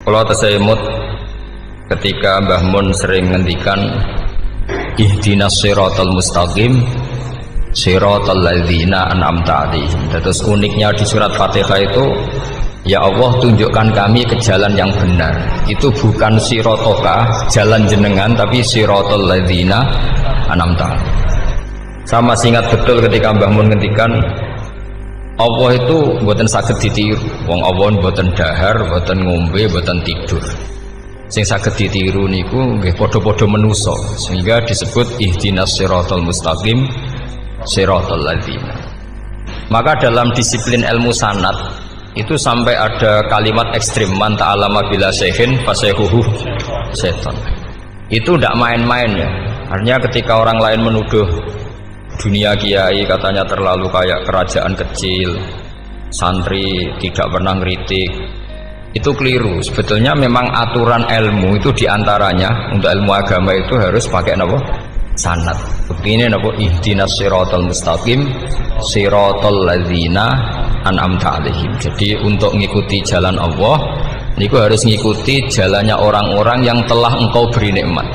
Kalau tersemut ketika Mbah Mun sering ngendikan ihdinas siratal mustaqim siratal ladzina an'amta 'alaihim. Terus uniknya di surat Fatihah itu, ya Allah tunjukkan kami ke jalan yang benar. Itu bukan sirotoka jalan jenengan, tapi siratal ladzina an'amta 'alaihim. Saya masih ingat betul ketika Mbah Mun ngendikan Allah itu mboten saged ditiru. Wong Allah mboten dahar, mboten ngombe, mboten tidur. Sing saged ditiru niku nggih padha-padha manusa, sehingga disebut ihdinas siratal mustaqim siratal ladzina. Maka dalam disiplin ilmu sanad itu sampai ada kalimat ekstrim, man ta'allama bila syaihin fasyaihuhu setan. Itu tidak main-main ya. Artinya ketika orang lain menuduh dunia kiai katanya terlalu kayak kerajaan kecil, santri tidak pernah ngeritik, itu keliru. Sebetulnya memang aturan ilmu itu diantaranya untuk ilmu agama itu harus pakai apa? Sanad. Bukti ini apa? Ihdinas siratal mustaqim siratal ladzina an'amta 'alaihim. Jadi untuk mengikuti jalan Allah niku harus mengikuti jalannya orang-orang yang telah engkau beri nikmat.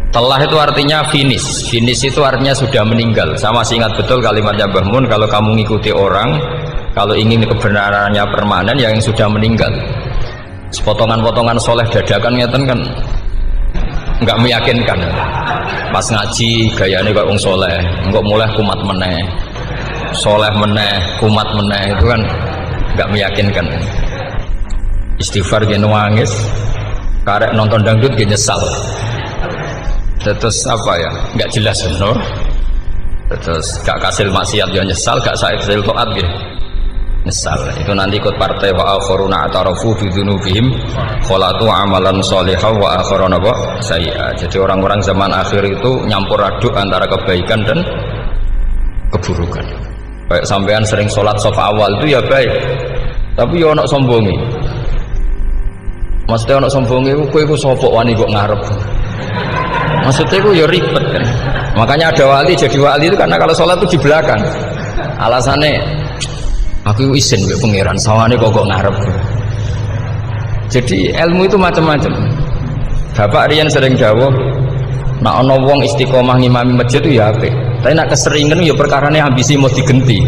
Telah itu artinya finish. Finish itu artinya sudah meninggal. Saya masih ingat betul kalimatnya Mbah Mun, kalau kamu mengikuti orang, kalau ingin kebenarannya permanen, yang sudah meninggal. Sepotongan-potongan soleh dadakan ngeten kan nggak meyakinkan. Pas ngaji gayanya kok wong soleh, enggak mulai kumat meneh, soleh meneh, kumat meneh, itu kan nggak meyakinkan. Istighfar gini nangis, karek nonton dangdut gini nyesal. Terus apa ya, nggak jelas no? Terus gak kasil maksiat ya nyesal, gak kasil taat ya nyesal. Itu nanti ikut partai wa akharuna atarafu bi dzunubihim khalatu amalan sholihan wa akharuna sayyi'a. Jadi orang-orang zaman akhir itu nyampur aduk antara kebaikan dan keburukan. Kayak sampean sering sholat shaf awal itu ya baik, tapi ya ono sombongi. Maksudnya ono sombongi kowe iku sapa wani kok ngarep. Maksudnya itu ya ribet kan. Makanya ada wali jadi wali itu karena kalau sholat itu di belakang. Alasannya aku izin ke pangeran, sawane kok ngarep. Jadi ilmu itu macam-macam. Bapak Rian sering dawuh, nak ana wong istiqomah ngimami masjid itu ya apik. Tapi nak keseringan ya perkarane ambisi mau digenti.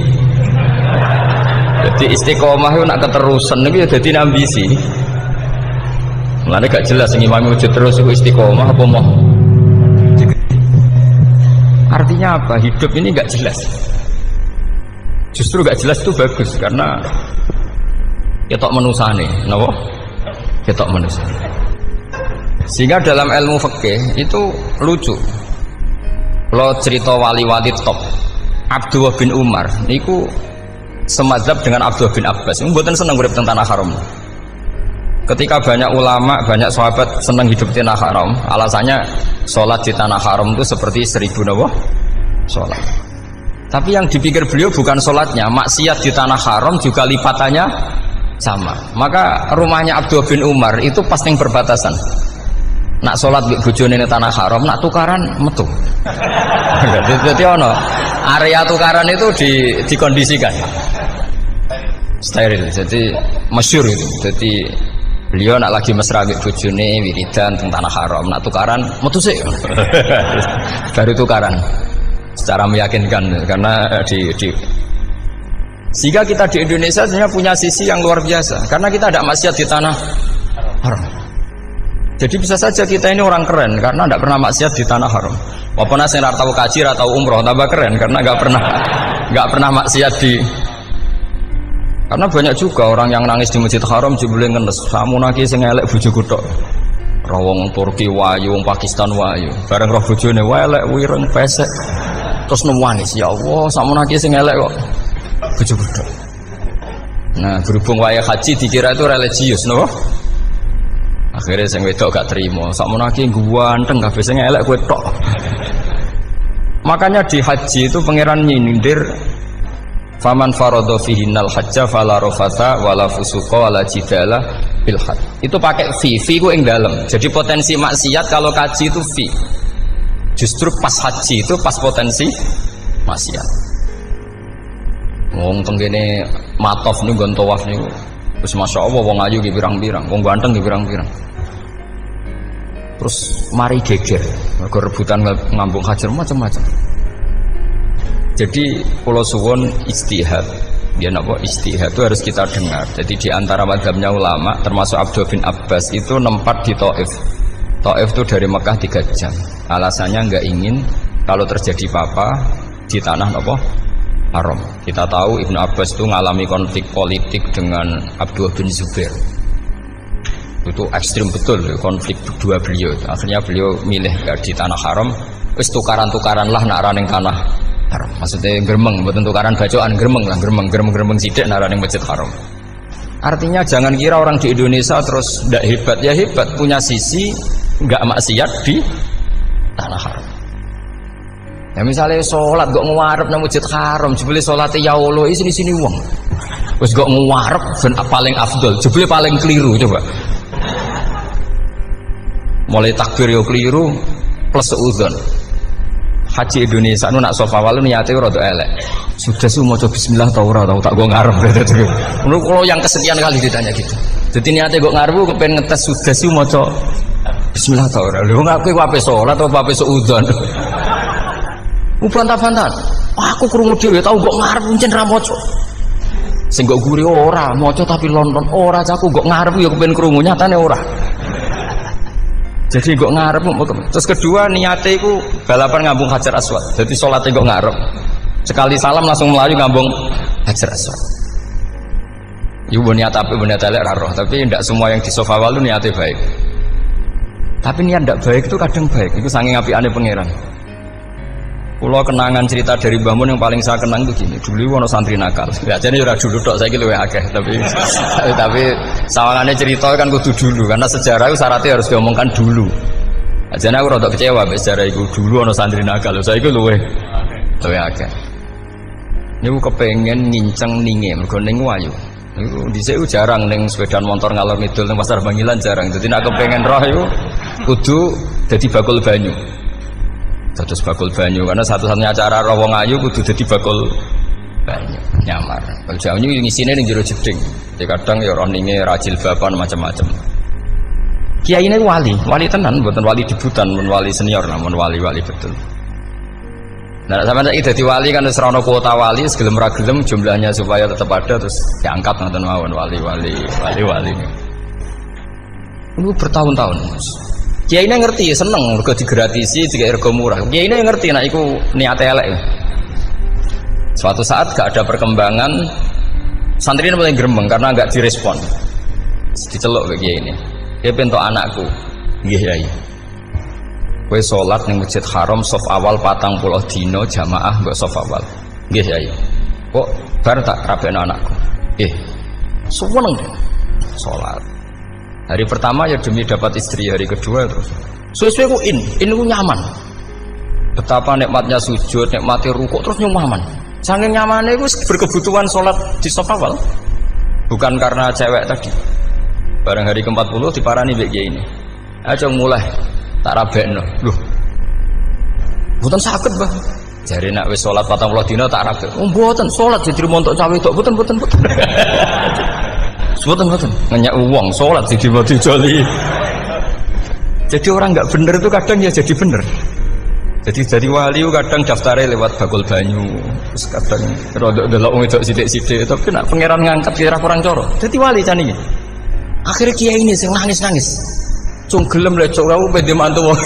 Jadi istiqomah itu nak keterusan itu ya dadi ambisi. Mulane gak jelas ngimami masjid terus itu istiqomah apa mau. Artinya apa? Hidup ini nggak jelas. Justru nggak jelas itu bagus karena ketok menusane, napa? Ketok menusane. Sehingga dalam ilmu fikih itu lucu. Kalau cerita wali-wali top, Abdullah bin Umar, niku semadzhab dengan Abdullah bin Abbas. Mboten seneng urip teng tanah haram. Ketika banyak ulama, banyak sahabat senang hidup di tanah haram, alasannya sholat di tanah haram itu seperti 1000 sholat. Tapi yang dipikir beliau bukan sholatnya, maksiat di tanah haram juga lipatannya sama. Maka rumahnya Abdullah bin Umar itu pas yang perbatasan. Nak sholat bojone di tanah haram, nak tukaran metu. Jadi ono area tukaran itu dikondisikan steril, jadi masyhur itu. Jadi beliau nak lagi mesra mbek bojone wiridan teng tanah haram, nak tukaran metu sik. Baru tukaran secara meyakinkan karena sehingga kita di Indonesia sebenarnya punya sisi yang luar biasa karena kita ada maksiat di tanah haram. Jadi bisa saja kita ini orang keren karena tidak pernah maksiat di tanah haram. Walaupun saya nggak tahu kaji atau umroh tambah keren karena nggak pernah maksiat di. Karena banyak juga orang yang nangis di Masjid Haram jebule ngenes, samunake sing elek bojoku tok. Rawong Turki wayu, wong Pakistan wayu. Bareng roh bojone elek wireng pesek. Terus nangis, ya Allah, samunake sing elek kok bojoku tok. Nah, berhubung waya haji dikira itu religius, no? Akhirnya sing wedok gak terima, samunake ganteng kabeh sing elek kowe tok. Makanya di haji itu pangeran nyindir faman faradha fihinnal hajja fala rafatha wala fusuqa wala jidala bil hajj. Itu pakai fi ku ing dalem. Jadi potensi maksiat kalau kaji itu fi. Justru pas haji itu pas potensi maksiat. Wong teng kene matof niku nggon tawaf niku Terus masya Allah, wong ayu ki pirang-pirang, wong ganteng ki pirang-pirang. Terus mari geger, mergo rebutan ngambung hajar macam-macam. Jadi pulau suwon istihad, dia napa istihad itu harus kita dengar. Jadi di antara mazhabnya ulama, termasuk Abdul bin Abbas itu nempat di Taif. Taif itu dari Mekah 3 jam. Alasannya nggak ingin kalau terjadi apa-apa di tanah napa haram. Kita tahu Ibnu Abbas itu mengalami konflik politik dengan Abdul bin Zubair. Itu ekstrim betul konflik dua beliau. Akhirnya beliau milih di tanah haram. Wis tukaran-tukaran lah nak raning tanah haram. Maksudnya geremeng, bukan tukaran bacaan, geremeng lah, geremeng sidik nak raning masjid haram. Artinya jangan kira orang di Indonesia terus tidak hebat, ya hebat, punya sisi nggak maksiat di tanah haram. Ya misalnya sholat gak ngewarep nang masjid haram, jebule sholat ya Allah sini wong. Wis gak ngewarep ben paling afdol, jebule paling keliru coba. Mulai takbir yo keliru plus seuzon. Haji Indonesia nu nak sofa walu niate rada elek. Sudah sih maca bismillah ta ora tau tak go ngarep gitu. Menurut kalau yang kesekian kali ditanya gitu. Jadi niate kok ngarep kok pengen ngetes sudah sih maca bismillah ta ora. Lho ngaku ape salat atau ape seuzon. Bantah-bantahan. Aku krungu dhewe tau kok ngarep pancen ra maca. Sing kok guri ora maca tapi lonton ora caku kok ngarep ya kepen krungu nyatane ora. Jadi kok ngarep. Terus kedua niate iku balapan ngambung Hajar Aswad. Jadi salate kok ngarep. Sekali salam langsung melayu ngambung Hajar Aswad. Ibu niat apa niat elek ra roh, tapi tidak semua yang di sofa walu niate baik. Tapi niat tidak baik itu kadang baik. Itu saking apiane pangeran. Pulau kenangan cerita dari Mbah Mun yang paling saya kenang itu gini. Dulu ono santri nakal. Ya jadi ora dulu tok, saiki luwih akeh, tapi sawangannya cerita kan kudu dulu karena sejarah itu syaratnya harus diomongkan dulu. Jadi aku rada kecewa mbek sejarah itu. Dulu ono santri nakal, saiki luwih akeh. Niku kepengen nginceng ninge mergo ning wayu. Niku dhisik jarang ning sepeda motor ngalor ngidul ning pasar Bangilan jarang. Dadi nek kepengen roh iku kudu dadi bakul banyu. Terus bakul banyu karena satu-satunya cara roh wong ayu kudu dadi bakul banyu nyamar. Bakul banyu ngisine ning jero jeding. Ya kadang ya roh ninge rajil bapan macam-macam. Kiai ini wali tenan, bukan wali debutan, bukan wali senior, namun wali betul. Nah, sampai saiki dadi wali kan wis ora ono kuota wali, segelem ra gelem jumlahnya supaya tetap ada terus diangkat ngoten mawon wali. Ini bertahun-tahun. Kiai ini ngerti, seneng mergo digratisi, juga ergo murah. Kiai ini ngerti nek iku niate elek. Suatu saat gak ada perkembangan, santri ini mulai gremeng karena gak direspon. Diceluk ke kiai ini. Dia pentok anakku. Nggih Yai. Kowe salat ning Masjid Haram saf awal 40 dina jamaah mbok saf awal. Nggih Yai. Kok bar tak rabekno anakku. Nggih. Seneng salat. Hari pertama ya demi dapat istri, hari kedua terus suwe-suwe ku ku nyaman. Betapa nikmatnya sujud, nikmati rukuk terus nyaman. Saking nyamannya ku berkebutuhan sholat di saf awal. Bukan karena cewek tadi. Barang hari ke-40 diparani mbek kiai ini. Aja mulai tak rabekno. Loh. Mboten saged, Mbah. Jare nek wis sholat 40 dina tak rabek. Oh mboten, sholat jadi montok cawe tok. Mboten. Betul. Ngenyak uang, sholat jadi dijoli. Jadi orang nggak bener itu kadang ya jadi bener. Jadi wali kadang daftarnya lewat bakul banyu, terus kadang rodok delok wedok sidik-sidik. Tapi nak pangeran ngangkat kira kurang coro. Jadi wali cani. Akhirnya kiai ini sing nangis. Cung gelem lek cok aku pede mantu wong.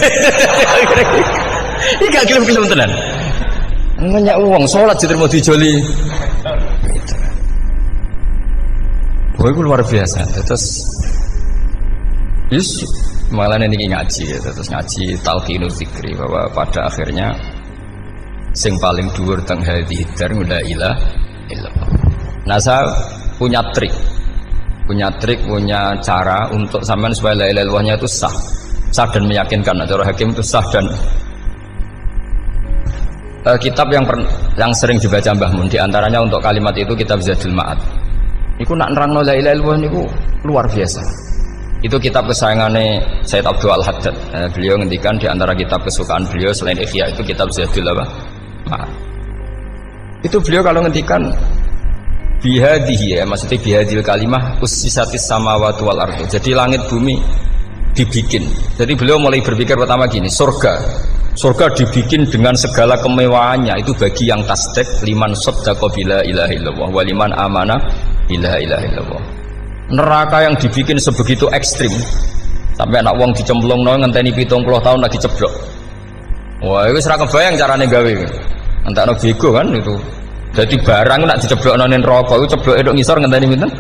Iki gak gelem tenan. Ngenyak uang, sholat jadi mau dijoli. Oh, itu luar biasa. Terus malah ini ngaji ya. Terus ngaji talqinu zikri bahwa pada akhirnya sing paling dhuwur teng hadhihi dar la ilaha illallah. Nah, saya punya trik, punya cara untuk sampean supaya la ilaha illallahnya itu sah dan meyakinkan. Cara hakim itu sah dan kitab yang sering dibaca Mbah Mun diantaranya untuk kalimat itu kitab Zadul Ma'ad. Iku nak nerangno la ilaha illallah niku luar biasa. Itu kitab kesayangannya Sayyid Abdul Al-Haddad. Beliau ngendikan di antara kitab kesukaan beliau selain Ihya itu kitab Zadul Ma'ad. Itu beliau kalau ngendikan bihadihi, ya maksudnya bihadil kalimah ussisatis samawati wal ardu. Jadi langit bumi dibikin. Jadi beliau mulai berpikir pertama gini, surga dibikin dengan segala kemewahannya, itu bagi yang tasdek, liman saddaqa bila ilaha illallah wa liman amana bila ilaha illallah. Neraka yang dibikin sebegitu ekstrim sampai anak wong dicemplungno ngenteni 70 tahun lagi ceblok. Wah, itu ora kebayang carane gawe. Entakno bego kan itu. Jadi barang nak diceblokno ning neraka itu cebloke tok ngisor ngenteni pinten?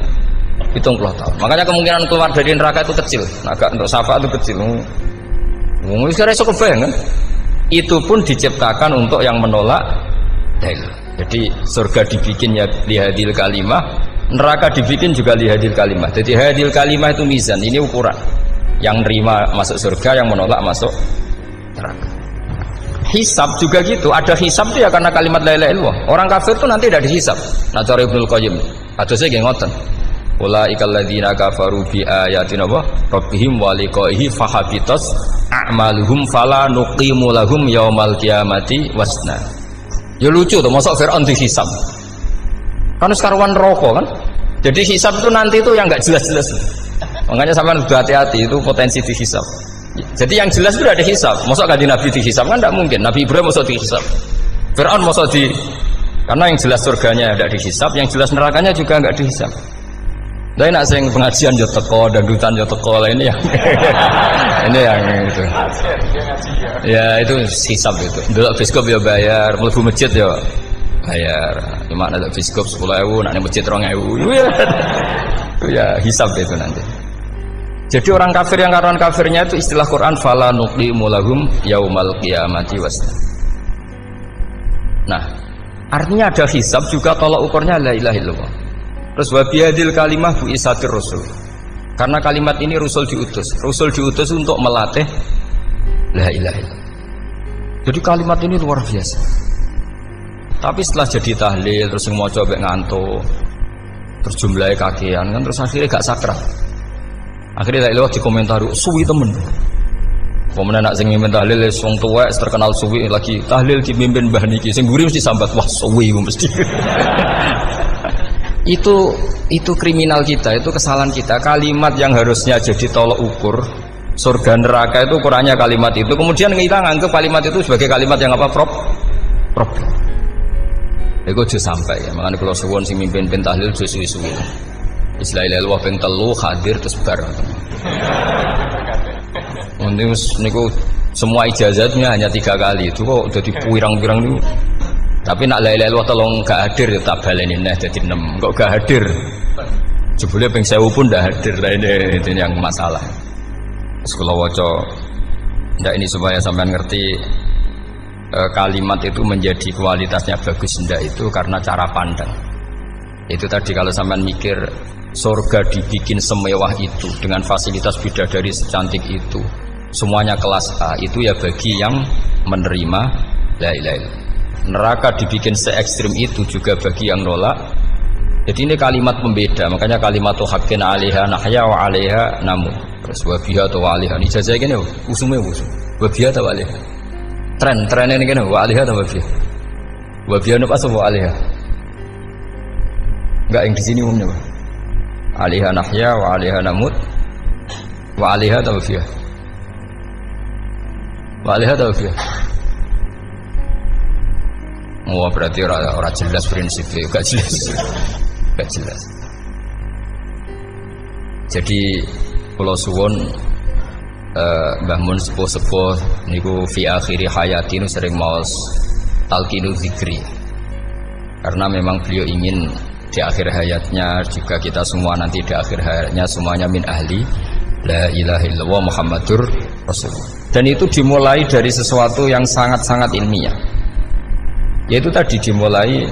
70 tahun. Makanya kemungkinan keluar dari neraka itu kecil. Agak untuk syafaat itu kecil. Wong wis ora iso kebayang kan? Itu pun diciptakan untuk yang menolak dalil. Jadi surga dibikin ya lihadil kalimah, neraka dibikin juga lihadil kalimah. Jadi hadil kalimah itu mizan, ini ukuran. Yang nerima masuk surga, yang menolak masuk neraka. Hisab juga gitu, ada hisab itu ya karena kalimat la ilaha illallah. Orang kafir itu nanti tidak dihisab. Nah cara Ibnul Qayyim, hadisnya nggih ngoten. Ulaikal ladzina kafaru bi ayatina rabbihim wa liqaihi fahabitas a'maluhum fala nuqimu lahum yaumal qiyamati wasna. Ya lucu tuh, masa Fir'aun dihisab. Kan sekaruan neraka kan? Jadi hisab itu nanti itu yang enggak jelas-jelas. Makanya sampean harus hati-hati, itu potensi dihisab. Jadi yang jelas itu ada hisab. Masa kanjeng Nabi dihisab kan enggak mungkin. Nabi Ibrahim masa dihisab. Fir'aun masa di, karena yang jelas surganya tidak dihisab, yang jelas nerakanya juga enggak dihisab. Tapi nak sing pengajian yo teko, dangdutan yo teko lah ini yang ini yang itu. Ya itu hisab itu. Delok biskop yo bayar, mlebu masjid yo bayar. Cuma ada biskop 10.000, nak ning masjid 2.000. Itu ya hisab itu nanti. Jadi orang kafir yang karuan kafirnya itu istilah Quran fala nuqimu lahum yaumal qiyamati wasna. Nah, artinya ada hisab juga tolak ukurnya la ilaha illallah. Terus wabiyadil kalimah bu isatir rasul. Karena kalimat ini rasul diutus untuk melatih la ilaha illallah. Jadi kalimat ini luar biasa. Tapi setelah jadi tahlil terus yang mau coba ngantuk, terus jumlahnya kakean kan, terus akhirnya gak sakral. Akhirnya la ilaha dikomentari suwi temen. Pemenang nak sing mimpin tahlil wong tuwek terkenal suwi, lagi tahlil dipimpin mbah niki sing mburi mesti sambat wah suwi mesti. Itu kriminal kita, itu kesalahan kita. Kalimat yang harusnya jadi tolok ukur surga neraka itu ukurannya kalimat itu. Kemudian kita nganggap kalimat itu sebagai kalimat yang apa? Problem. Itu aja sampai ya. Makanya kalau suwon sing mimpin tahlil aja suwi-suwi. Istilah ilal ping 3 hadir terus bareng. Mending niku semua ijazatnya hanya 3 kali. Itu kok udah dipirang-pirang niku. Tapi nak la ilaha illallah tolong gak hadir tak baleni neh dadi 6. Kok gak hadir? Jebule ping 1000 pun ndak hadir. Lah ini yang masalah. Terus kula waca ndak ini supaya sampean ngerti kalimat itu menjadi kualitasnya bagus ndak itu karena cara pandang. Itu tadi kalau sampean mikir surga dibikin semewah itu dengan fasilitas bidadari secantik itu, semuanya kelas A, itu ya bagi yang menerima la ilaha illallah. Neraka dibikin se-ekstrim itu juga bagi yang nolak. Jadi ini kalimat pembeda, makanya kalimat haqqin 'alaiha nahya wa 'alaiha namun. Terus wa biha wa 'alaiha. Ini jajah kene usume usum. Wa biha wa 'alaiha. Tren ini kene wa 'alaiha wa biha. Wa biha apa wa 'alaiha? Enggak yang di sini umumnya, Pak. 'Alaiha nahya wa 'alaiha namut. Wa 'alaiha wa biha. Wa 'alaiha wa biha. Oh berarti orang jelas prinsipnya, gak jelas. Jadi kalau suwon Mbah Mun sepuh-sepuh niku fi akhiri hayati nu sering maos talqinu zikri. Karena memang beliau ingin di akhir hayatnya juga kita semua nanti di akhir hayatnya semuanya min ahli la ilaha illallah Muhammadur Rasulullah. Dan itu dimulai dari sesuatu yang sangat-sangat ilmiah. Yaitu tadi dimulai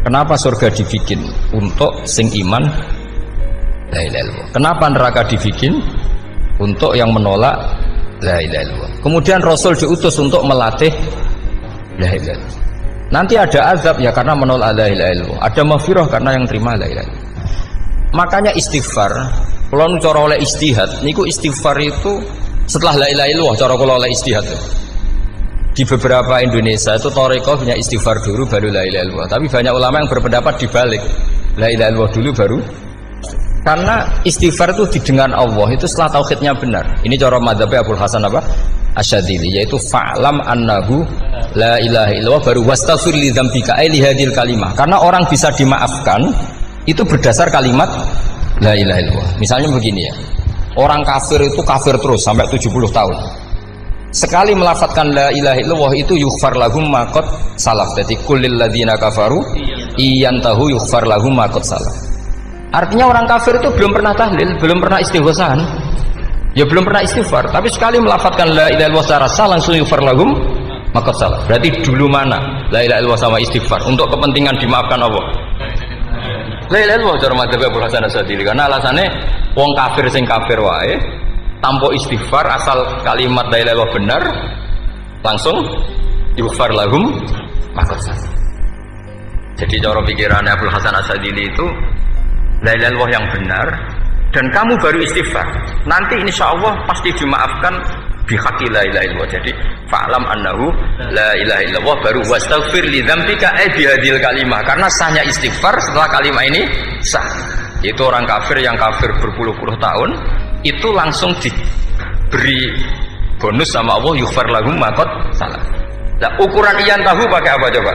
kenapa surga dibikin untuk sing iman la ilaha illallah. Kenapa neraka dibikin untuk yang menolak la ilaha illallah. Kemudian Rasul diutus untuk melatih la ilaha illallah. Nanti ada azab ya karena menolak la ilaha illallah. Ada maghfirah karena yang terima la ilaha illallah. Makanya istighfar, kalau cara oleh istihad, niku istighfar itu setelah la ilaha illallah cara kula oleh istihad. Di beberapa Indonesia itu thariqah punya istighfar dulu baru la ilaha illallah. Tapi banyak ulama yang berpendapat dibalik. la ilaha illallah dulu baru. Karena istighfar itu didengar Allah itu setelah tauhidnya benar. Ini cara madzhabnya Abul Hasan apa? Asyadzili, yaitu fa'lam annahu la ilaha illallah baru wastaghfir li dzambika ai li hadil kalimah. Karena orang bisa dimaafkan itu berdasar kalimat la ilaha illallah. Misalnya begini ya. Orang kafir itu kafir terus sampai 70 tahun. Sekali melafadzkan la ilaha illallah itu yughfar lahum ma qad salaf. Jadi kullil ladzina kafaru iyantahu yughfar lahum ma qad salaf. Artinya orang kafir itu belum pernah tahlil, belum pernah istighosah, ya belum pernah istighfar. Tapi sekali melafadzkan la ilaha illallah secara sah langsung yughfar lahum ma qad salaf. Berarti dulu mana la ilaha illallah sama istighfar untuk kepentingan dimaafkan Allah? La ilaha illallah cara madzhab Abul Hasan Asyadzili, karena alasannya wong kafir sing kafir wae tanpa istighfar asal kalimat la ilaha illallah benar langsung yughfar lahum ma qad salaf. Jadi cara pikirannya Abul Hasan Asyadzili itu la ilaha illallah yang benar dan kamu baru istighfar nanti insyaallah pasti dimaafkan bihaqqi la ilaha illallah. Jadi fa'lam annahu la ilaha illallah baru wastaghfir li dzambika bihadil kalimah, karena sahnya istighfar setelah kalimat ini sah. Itu orang kafir yang kafir berpuluh-puluh tahun itu langsung diberi bonus sama Allah yughfar lahum ma qad salaf. Nah ukuran iyan tahu pakai apa coba?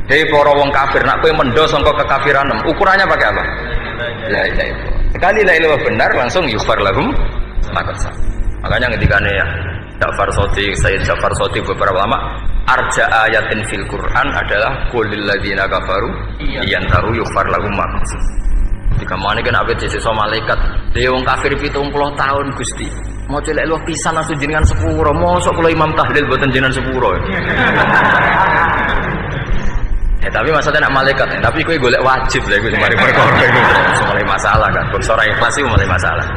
Hei para wong kafir nak kowe mendo sangka kekafiran ukurannya pakai apa? La ilaha illallah. Sekali la ilaha benar langsung yughfar lahum ma qad salaf. Makanya ketika ya Ja'far Shadiq, Sayyid Ja'far Shadiq beberapa ulama arja ayatin fil Quran adalah qulil ladzina kafaru yantaru yughfar lahum ma qad salaf. Jika mana kan abet sesuk malaikat dia wong kafir 70 tahun Gusti mau celek lu pisan langsung jenengan sepuro mosok kula imam tahlil boten jenengan sepuro. Ya tapi maksudnya nak malaikat, tapi kowe golek wajib lah iku mari perkara iku mulai masalah kan. Bonsora ikhlas iku mulai masalah.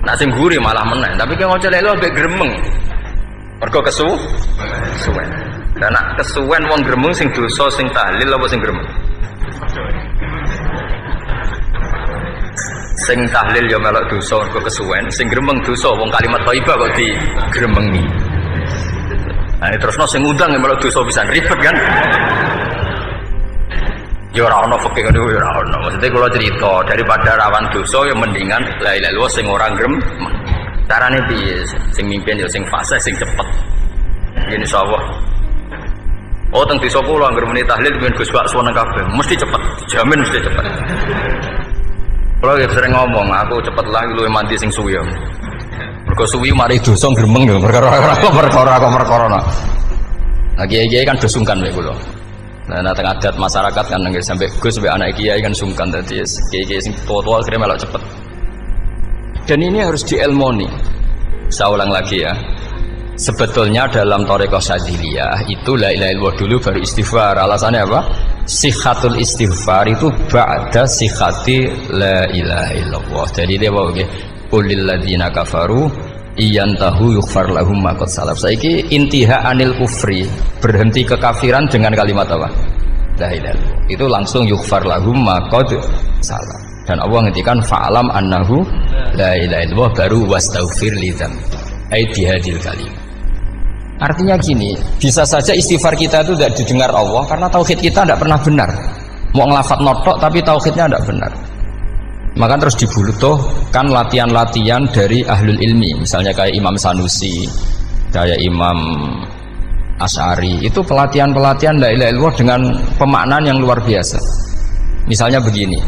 Nak sing guri malah meneh, tapi kowe ngoco lek lu ambek gremeng. Mergo kesuwen. Lah nak kesuwen wong gremeng sing dosa sing tahlil apa sing gremeng? Sing tahlil ya melok dosa mergo kesuwen, sing gremeng dosa wong kalimat thayyibah kok digremengi. Nah, terus sing ngundang ya malah dosa pisan ribet kan. Ya ora ono fikih ngono ya ora ono. Maksudnya kula cerita daripada rawan dosa ya mendingan la ilaha illallah sing ora grem. Carane piye? Sing mimpin ya sing fasih sing cepet. Ngene insyaallah. Oh teng desa kula anggere muni tahlil ben Gus Pak suweneng kabeh, mesti cepet, dijamin mesti cepet. Kula ya sering ngomong, aku cepet lah luwih mandi sing suwi. Mergo suwi mari dosa gremeng lho, perkara. Nah kiai-kiai kan do sungkan mek kula. Nah teng adat masyarakat kan nggih sampai Gus sampai anak kiai kan sungkan dadi kiai-kiai sing tua-tua akhirnya melok cepet. Dan ini harus diilmoni. Saya ulang lagi ya. Sebetulnya dalam thariqah Syadziliyah itu la ilaha illallah dulu baru istighfar. Alasannya apa? Sihhatul istighfar itu ba'da sihhati la ilaha illallah. Jadi dia apa nggih? Qulil ladzina kafaru iyantahu yughfar lahum ma qad salaf. Saiki intiha anil kufri, berhenti kekafiran dengan kalimat apa? La ilaha illallah. Itu langsung yughfar lahum ma qad salaf. Dan Allah ngendikan fa'lam annahu la ilaha illallah baru wastaghfir lidzam. Ai bihadil kalim. Artinya gini, bisa saja istighfar kita itu tidak didengar Allah karena tauhid kita tidak pernah benar. Mau ngelafat notok tapi tauhidnya tidak benar. Maka terus dibutuhkan latihan-latihan dari ahlul ilmi, misalnya kayak Imam Sanusi, kayak Imam Asy'ari. Itu pelatihan-pelatihan la ilaha illallah dengan pemaknaan yang luar biasa. Misalnya begini,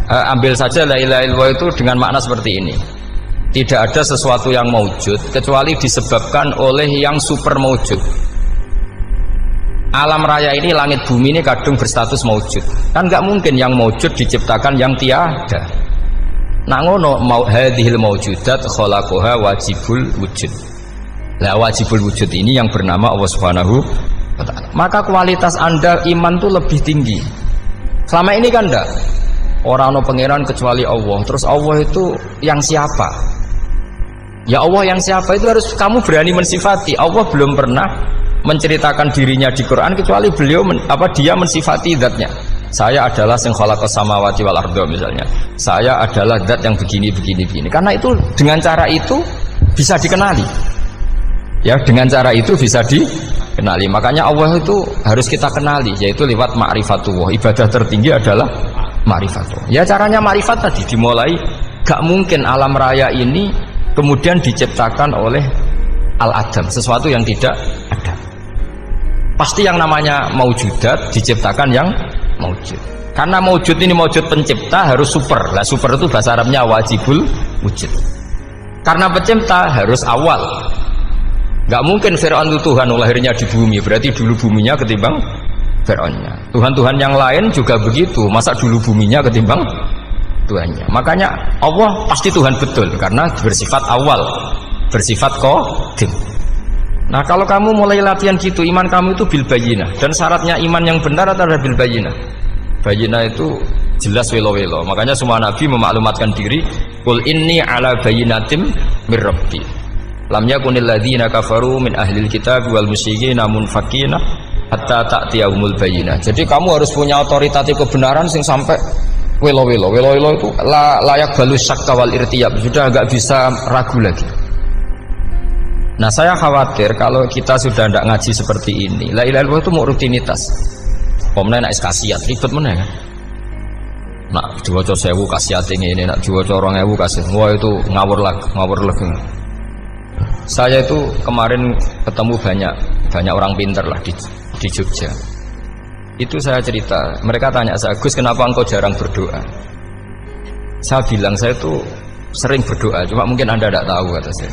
ambil saja la ilaha illallah itu dengan makna seperti ini. Tidak ada sesuatu yang maujud kecuali disebabkan oleh yang super maujud. Alam raya ini, langit bumi ini kadung berstatus maujud. Kan nggak mungkin yang maujud diciptakan yang tiada. Nah ngono hadhil maujudat khalaqaha wajibul wujud. Lah wajibul wujud ini yang bernama Allah Subhanahu wa ta'ala. Maka kualitas Anda iman tuh lebih tinggi. Selama ini kan enggak. Orang no pangeran kecuali Allah. Terus Allah itu yang siapa? Ya Allah yang siapa itu harus kamu berani mensifati. Allah belum pernah menceritakan dirinya di Quran kecuali beliau dia mensifati zatnya. Saya adalah sing khalaqas samawati wal ardh misalnya. Saya adalah zat yang begini. Karena itu dengan cara itu bisa dikenali. Ya, dengan cara itu bisa dikenali. kenali. Makanya Allah itu harus kita kenali, yaitu lewat ma'rifatullah. Ibadah tertinggi adalah ma'rifatullah. Ya caranya ma'rifat tadi dimulai. Gak mungkin alam raya ini kemudian diciptakan oleh al-adam, sesuatu yang tidak ada. Pasti yang namanya maujudat diciptakan yang maujud. Karena maujud ini maujud pencipta harus super. Lah super itu bahasa Arabnya wajibul wujud. Karena pencipta harus awal. Gak mungkin Fir'aun itu Tuhan lahirnya di bumi, berarti dulu buminya ketimbang Fir'aunnya. Tuhan-Tuhan yang lain juga begitu, masa dulu buminya ketimbang Tuhannya. Makanya Allah pasti Tuhan betul karena bersifat awal, bersifat qadim. Nah kalau kamu mulai latihan gitu, iman kamu itu bil bayyinah, dan syaratnya iman yang benar adalah bil bayyinah. Bayyinah itu jelas welo-welo. Makanya semua nabi memaklumatkan diri, qul inni ala bayyinatim mir rabbi. Lam yakunil ladzina kafaru min ahlil kitab wal musyrikin munfakina hatta ta'tiyahumul bayyinah. Jadi kamu harus punya otoritatif kebenaran sing sampai welo-welo itu layak balus syakka wal irtiyab, sudah agak bisa ragu lagi. Nah saya khawatir kalau kita sudah tidak ngaji seperti ini, la ilaha illallah itu mau rutinitas. Pemenang nak kasiat ribet mana kan? Nak diwaca 1000 kasiat ini, nak diwaca 2000 kasiat, wah itu ngawur lagi. Saya itu kemarin ketemu banyak orang pintar lah di Jogja. Itu saya cerita, mereka tanya saya, Gus kenapa engkau jarang berdoa? Saya bilang saya itu sering berdoa, cuma mungkin Anda tidak tahu kata saya.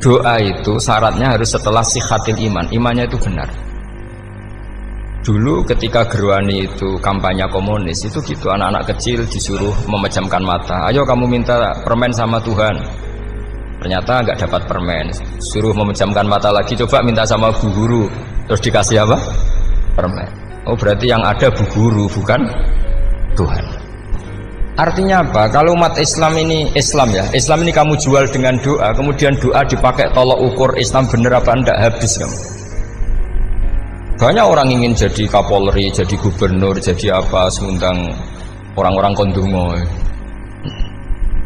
Doa itu syaratnya harus setelah sihatil iman, imannya itu benar. Dulu ketika Gerwani itu kampanye komunis itu gitu, anak-anak kecil disuruh memejamkan mata, ayo kamu minta permen sama Tuhan. Ternyata nggak dapat permen, suruh memejamkan mata lagi, coba minta sama bu guru, terus dikasih apa? Permen. Oh berarti yang ada bu guru bukan Tuhan. Artinya apa? Kalau umat Islam ini Islam ini kamu jual dengan doa, kemudian doa dipakai tolok ukur Islam bener apa enggak, habis kamu. Banyak orang ingin jadi Kapolri, jadi gubernur, jadi apa, seundang orang-orang kondungo.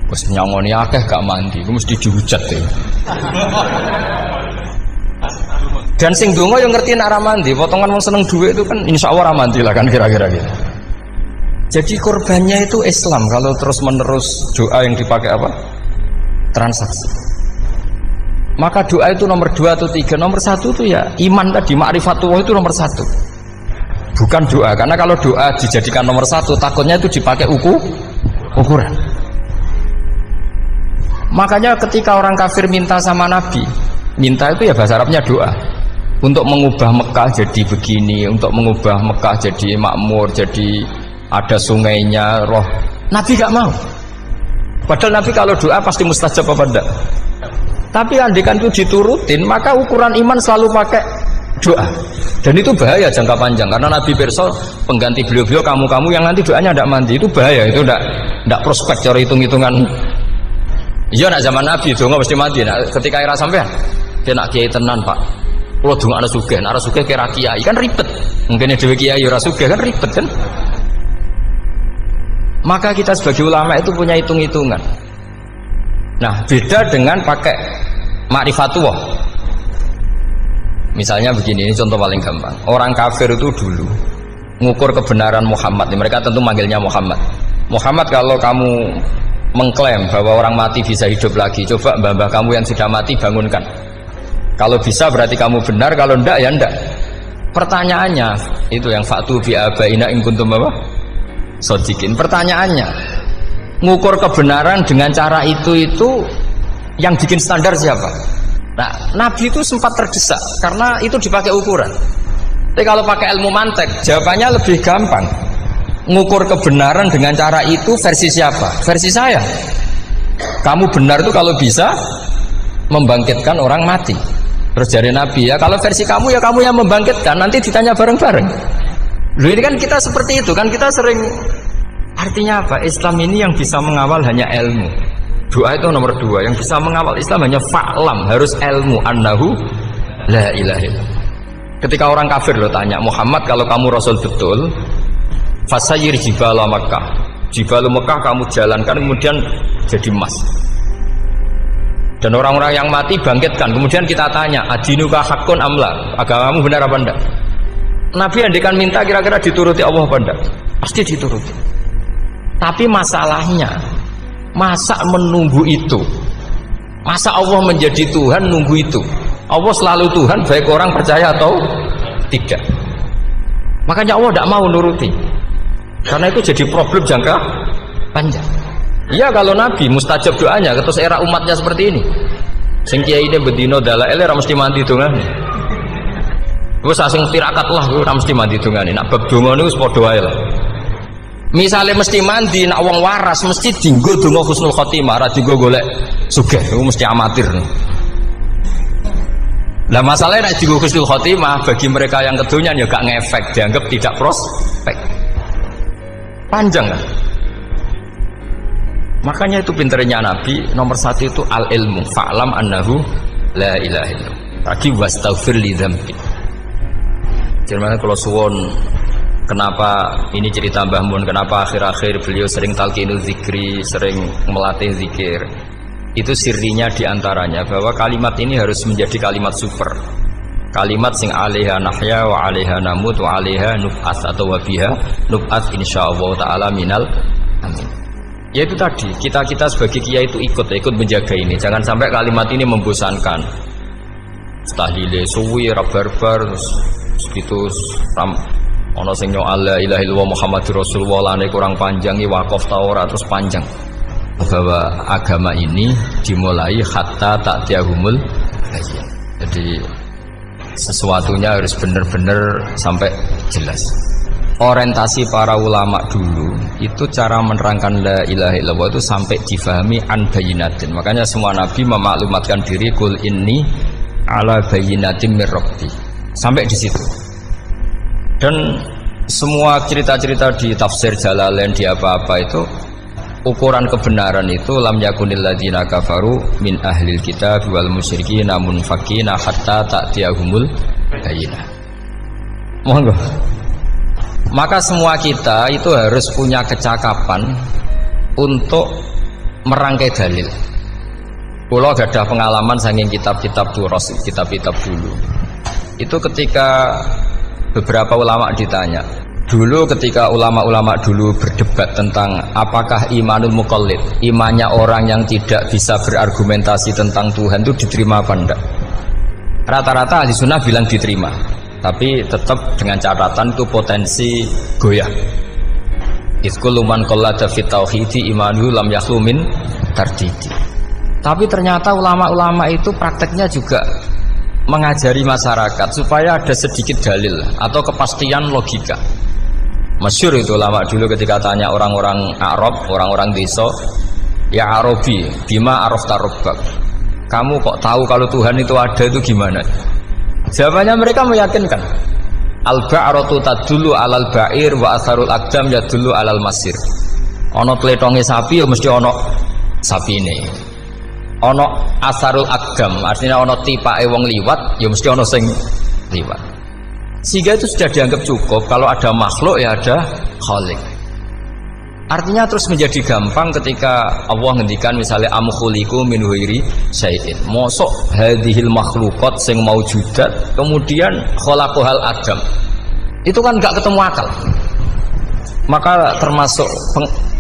Wes nyangoni akeh gak mandi, ku mesti dihujat ya. Dan sing donga yang ngerti nek ora mandi, potongan wong seneng duit itu kan insyaallah ora mandi lah kan kira-kira gitu. Jadi korbannya itu Islam kalau terus-menerus doa yang dipakai apa? Transaksi. Maka doa itu nomor 2 atau 3, nomor 1 itu ya iman tadi, ma'rifatullah itu nomor 1. Bukan doa, karena kalau doa dijadikan nomor 1 takutnya itu dipakai ukuran. Makanya ketika orang kafir minta sama Nabi, minta itu ya bahasa Arabnya doa. Untuk mengubah Mekah jadi begini, untuk mengubah Mekah jadi makmur, jadi ada sungainya, roh. Nabi gak mau. Padahal Nabi kalau doa pasti mustajab apa enggak? Tapi andikan itu diturutin, maka ukuran iman selalu pakai doa. Dan itu bahaya jangka panjang, karena Nabi pirsa pengganti beliau-beliau kamu-kamu yang nanti doanya tidak mandi, itu bahaya, itu tidak prospek cara hitung-hitungan. Iya nak zaman Nabi donga mesti mati. Nah, ketika era sampean, dia nak kiai tenan Pak. Kalau donga ana sugih, ana sugih kira kiai kan ribet. Mungkin dhewe kiai ora sugih kan ribet kan. Maka kita sebagai ulama itu punya hitung-hitungan. Nah, beda dengan pakai ma'rifatullah. Misalnya begini, ini contoh paling gampang. Orang kafir itu dulu mengukur kebenaran Muhammad. Mereka tentu manggilnya Muhammad. Muhammad, kalau kamu mengklaim bahwa orang mati bisa hidup lagi, coba mbah-mbah kamu yang sudah mati bangunkan. Kalau bisa berarti kamu benar, kalau enggak ya enggak. Pertanyaannya itu yang fa'tu bi abaina in kuntum apa? Shodiqin. Pertanyaannya, ngukur kebenaran dengan cara itu yang bikin standar siapa? Nah, Nabi itu sempat terdesak karena itu dipakai ukuran. Tapi kalau pakai ilmu mantek, jawabannya lebih gampang. Ngukur kebenaran dengan cara itu versi siapa? Versi saya. Kamu benar itu kalau bisa membangkitkan orang mati. Terus dari Nabi, ya kalau versi kamu ya kamu yang membangkitkan, nanti ditanya bareng-bareng. Loh ini kan kita seperti itu kan, kita sering. Artinya apa? Islam ini yang bisa mengawal hanya ilmu. Doa itu nomor 2, yang bisa mengawal Islam hanya fa'lam, harus ilmu annahu la ilaha illallah. Ketika orang kafir lo tanya, Muhammad kalau kamu Rasul betul, fasayir jibala Makkah, jibala Makkah kamu jalankan kemudian jadi emas. Dan orang-orang yang mati bangkitkan. Kemudian kita tanya, adinuka hakun amla, agamamu benar apa enggak? Nabi andikan minta kira-kira dituruti Allah apa enggak? Pasti dituruti. Tapi masalahnya, masa menunggu itu? Masa Allah menjadi Tuhan nunggu itu? Allah selalu Tuhan baik orang percaya atau tidak. Makanya Allah tidak mau nuruti, karena itu jadi problem jangka panjang. Iya, kalau Nabi mustajab doanya, terus era umatnya seperti ini. Sing kiai ini bedino dalail ora mesti mandi dongane. Wis sing tirakat lah ora mesti mandi dongane. Nak bab donga niku wis padha wae lah. Misale mesti mandi, nak wong waras mesti dienggo donga husnul khotimah, ora dienggo golek sugih. Iku mesti amatir. Lah masalahnya nek dienggo husnul khotimah bagi mereka yang kedonyan ya gak ngefek, dianggap tidak prospek. Panjang kan? Makanya itu pinternya Nabi nomor satu itu al ilmu fa'lam annahu la ilaha illallah. Lagi wastaghfir li dzambi. Jadi kalau suwon kenapa ini cerita Mbah Mun, kenapa akhir-akhir beliau sering talqinul zikri, sering melatih zikir. Itu sirinya diantaranya bahwa kalimat ini harus menjadi kalimat super. Kalimat sing alaiha nahya wa alaiha namut wa alaiha nub'ats atau wa biha nub'ats insyaallah taala minal amin. Ya itu tadi, kita sebagai kiai itu ikut menjaga ini. Jangan sampai kalimat ini membosankan. Tahlile suwi barbar gitu ana sing nyoal la ilaha illallah Muhammadur Rasulullah lane kurang panjang iki wakaf ta ora terus panjang. Bahwa agama ini dimulai hatta ta'tiyahumul bayyinah. Jadi sesuatunya harus benar-benar sampai jelas. Orientasi para ulama dulu itu cara menerangkan la ilaha illallah itu sampai difahami an bayyinatin. Makanya semua nabi memaklumatkan diri kul inni ala bayyinatin mir rabbi. Sampai di situ. Dan semua cerita-cerita di tafsir Jalalain di apa-apa itu ukuran kebenaran itu lam yakunil ladzina kafaru min ahlil kitab wal musyrikin namun fakina hatta ta'tiyahumul bayyinah. Monggo. Maka semua kita itu harus punya kecakapan untuk merangkai dalil. Kalau ada pengalaman saking kitab-kitab turos, kitab-kitab dulu. Itu ketika beberapa ulama ditanya. Dulu ketika ulama-ulama dulu berdebat tentang apakah imanul muqallid, imannya orang yang tidak bisa berargumentasi tentang Tuhan itu diterima apa enggak? Rata-rata ahli sunnah bilang diterima. Tapi tetap dengan catatan itu potensi goyah. Iskul man qallada fit tauhidi imanuhu lam yakhlu min tardidi. Tapi ternyata ulama-ulama itu prakteknya juga mengajari masyarakat supaya ada sedikit dalil atau kepastian logika. Masyhur itu ulama dulu ketika tanya orang-orang Arab, orang-orang desa, ya Arabi, bima arafta rabbak. Kamu kok tahu kalau Tuhan itu ada, itu gimana? Jawabannya mereka meyakinkan. Al-ba'ratu tadullu alal ba'ir wa asarul aqdam yadullu alal masir. Ono tletonge sapi ya mesti ono sapine. Ono asarul aqdam artinya ono tipake wong liwat ya mesti ono sing liwat. Sehingga itu sudah dianggap cukup kalau ada makhluk ya ada khalik. Artinya terus menjadi gampang ketika Allah ngendikan misalnya am khuliqu min ghairi syai'in. Mosok hadhil makhluqat sing maujudat kemudian khalaqahal adam. Itu kan enggak ketemu akal. Maka termasuk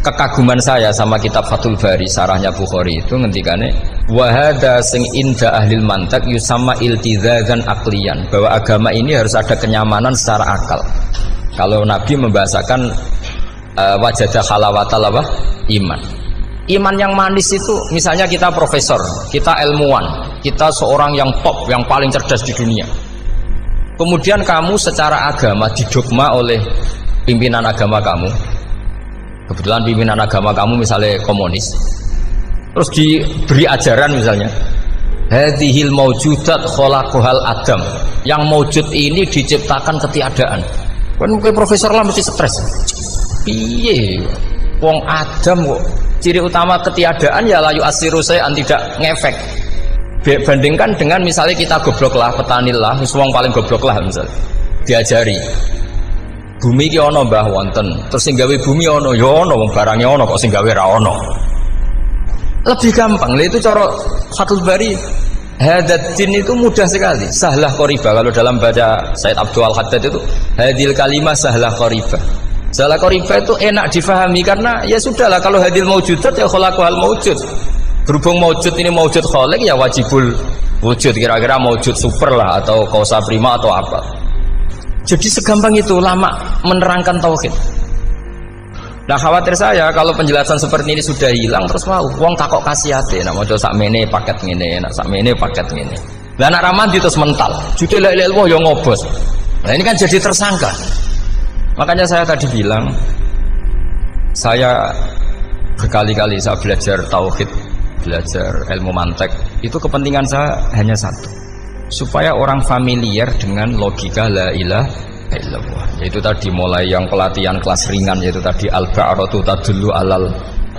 kekaguman saya sama kitab Fathul Bari sarahnya Bukhari itu ngendikane wa hadza sing inda ahlil mantak yusamma iltizazan aqliyan, bahwa agama ini harus ada kenyamanan secara akal. Kalau Nabi membahasakan wajadah halawatal apa? Iman. Iman yang manis itu misalnya kita profesor, kita ilmuwan, kita seorang yang top, yang paling cerdas di dunia. Kemudian kamu secara agama didogma oleh pimpinan agama kamu. Kebetulan pimpinan agama kamu misalnya komunis. Terus diberi ajaran misalnya hadhil maujudat khalaqahal adam. Yang maujud ini diciptakan ketiadaan. Kan profesor lah mesti stres. Piye wong Adam kok ciri utama ketiadaan ya layu asiru saya tidak ngefek. Bandingkan dengan misalnya kita goblok lah, petani lah, wong paling goblok lah misalnya diajari bumi ki ana mbah wonten terus sing gawe bumi ana ya ana wong barangnya ana kok sing gawe ra ana. Lebih gampang. Itu cara Fathul Bari. Hadaddin itu mudah sekali. Sahlah qoriba. Kalau dalam baca Said Abdul Haddad itu hadil kalimah sahlah qoriba. Sahlah qoriba itu enak difahami karena ya sudahlah kalau hadil maujudat ya khalaqul maujud. Berhubung maujud ini maujud khaliq ya wajibul wujud, kira-kira maujud super lah atau kausa prima atau apa. Jadi segampang itu lama menerangkan tauhid. Nah khawatir saya kalau penjelasan seperti ini sudah hilang terus mau wong takok kasihate nak maca sakmene paket ngene, nak sakmene paket ngene. Lah anak ramadi terus mental. Jute la ilaha illallah yo ngobos. Nah ini kan jadi tersangka. Makanya saya tadi bilang saya berkali-kali saya belajar tauhid, belajar ilmu mantek. Itu kepentingan saya hanya satu. Supaya orang familiar dengan logika la ilaha illallah, yaitu tadi mulai yang pelatihan kelas ringan, yaitu tadi al-ba'ratu tadullu alal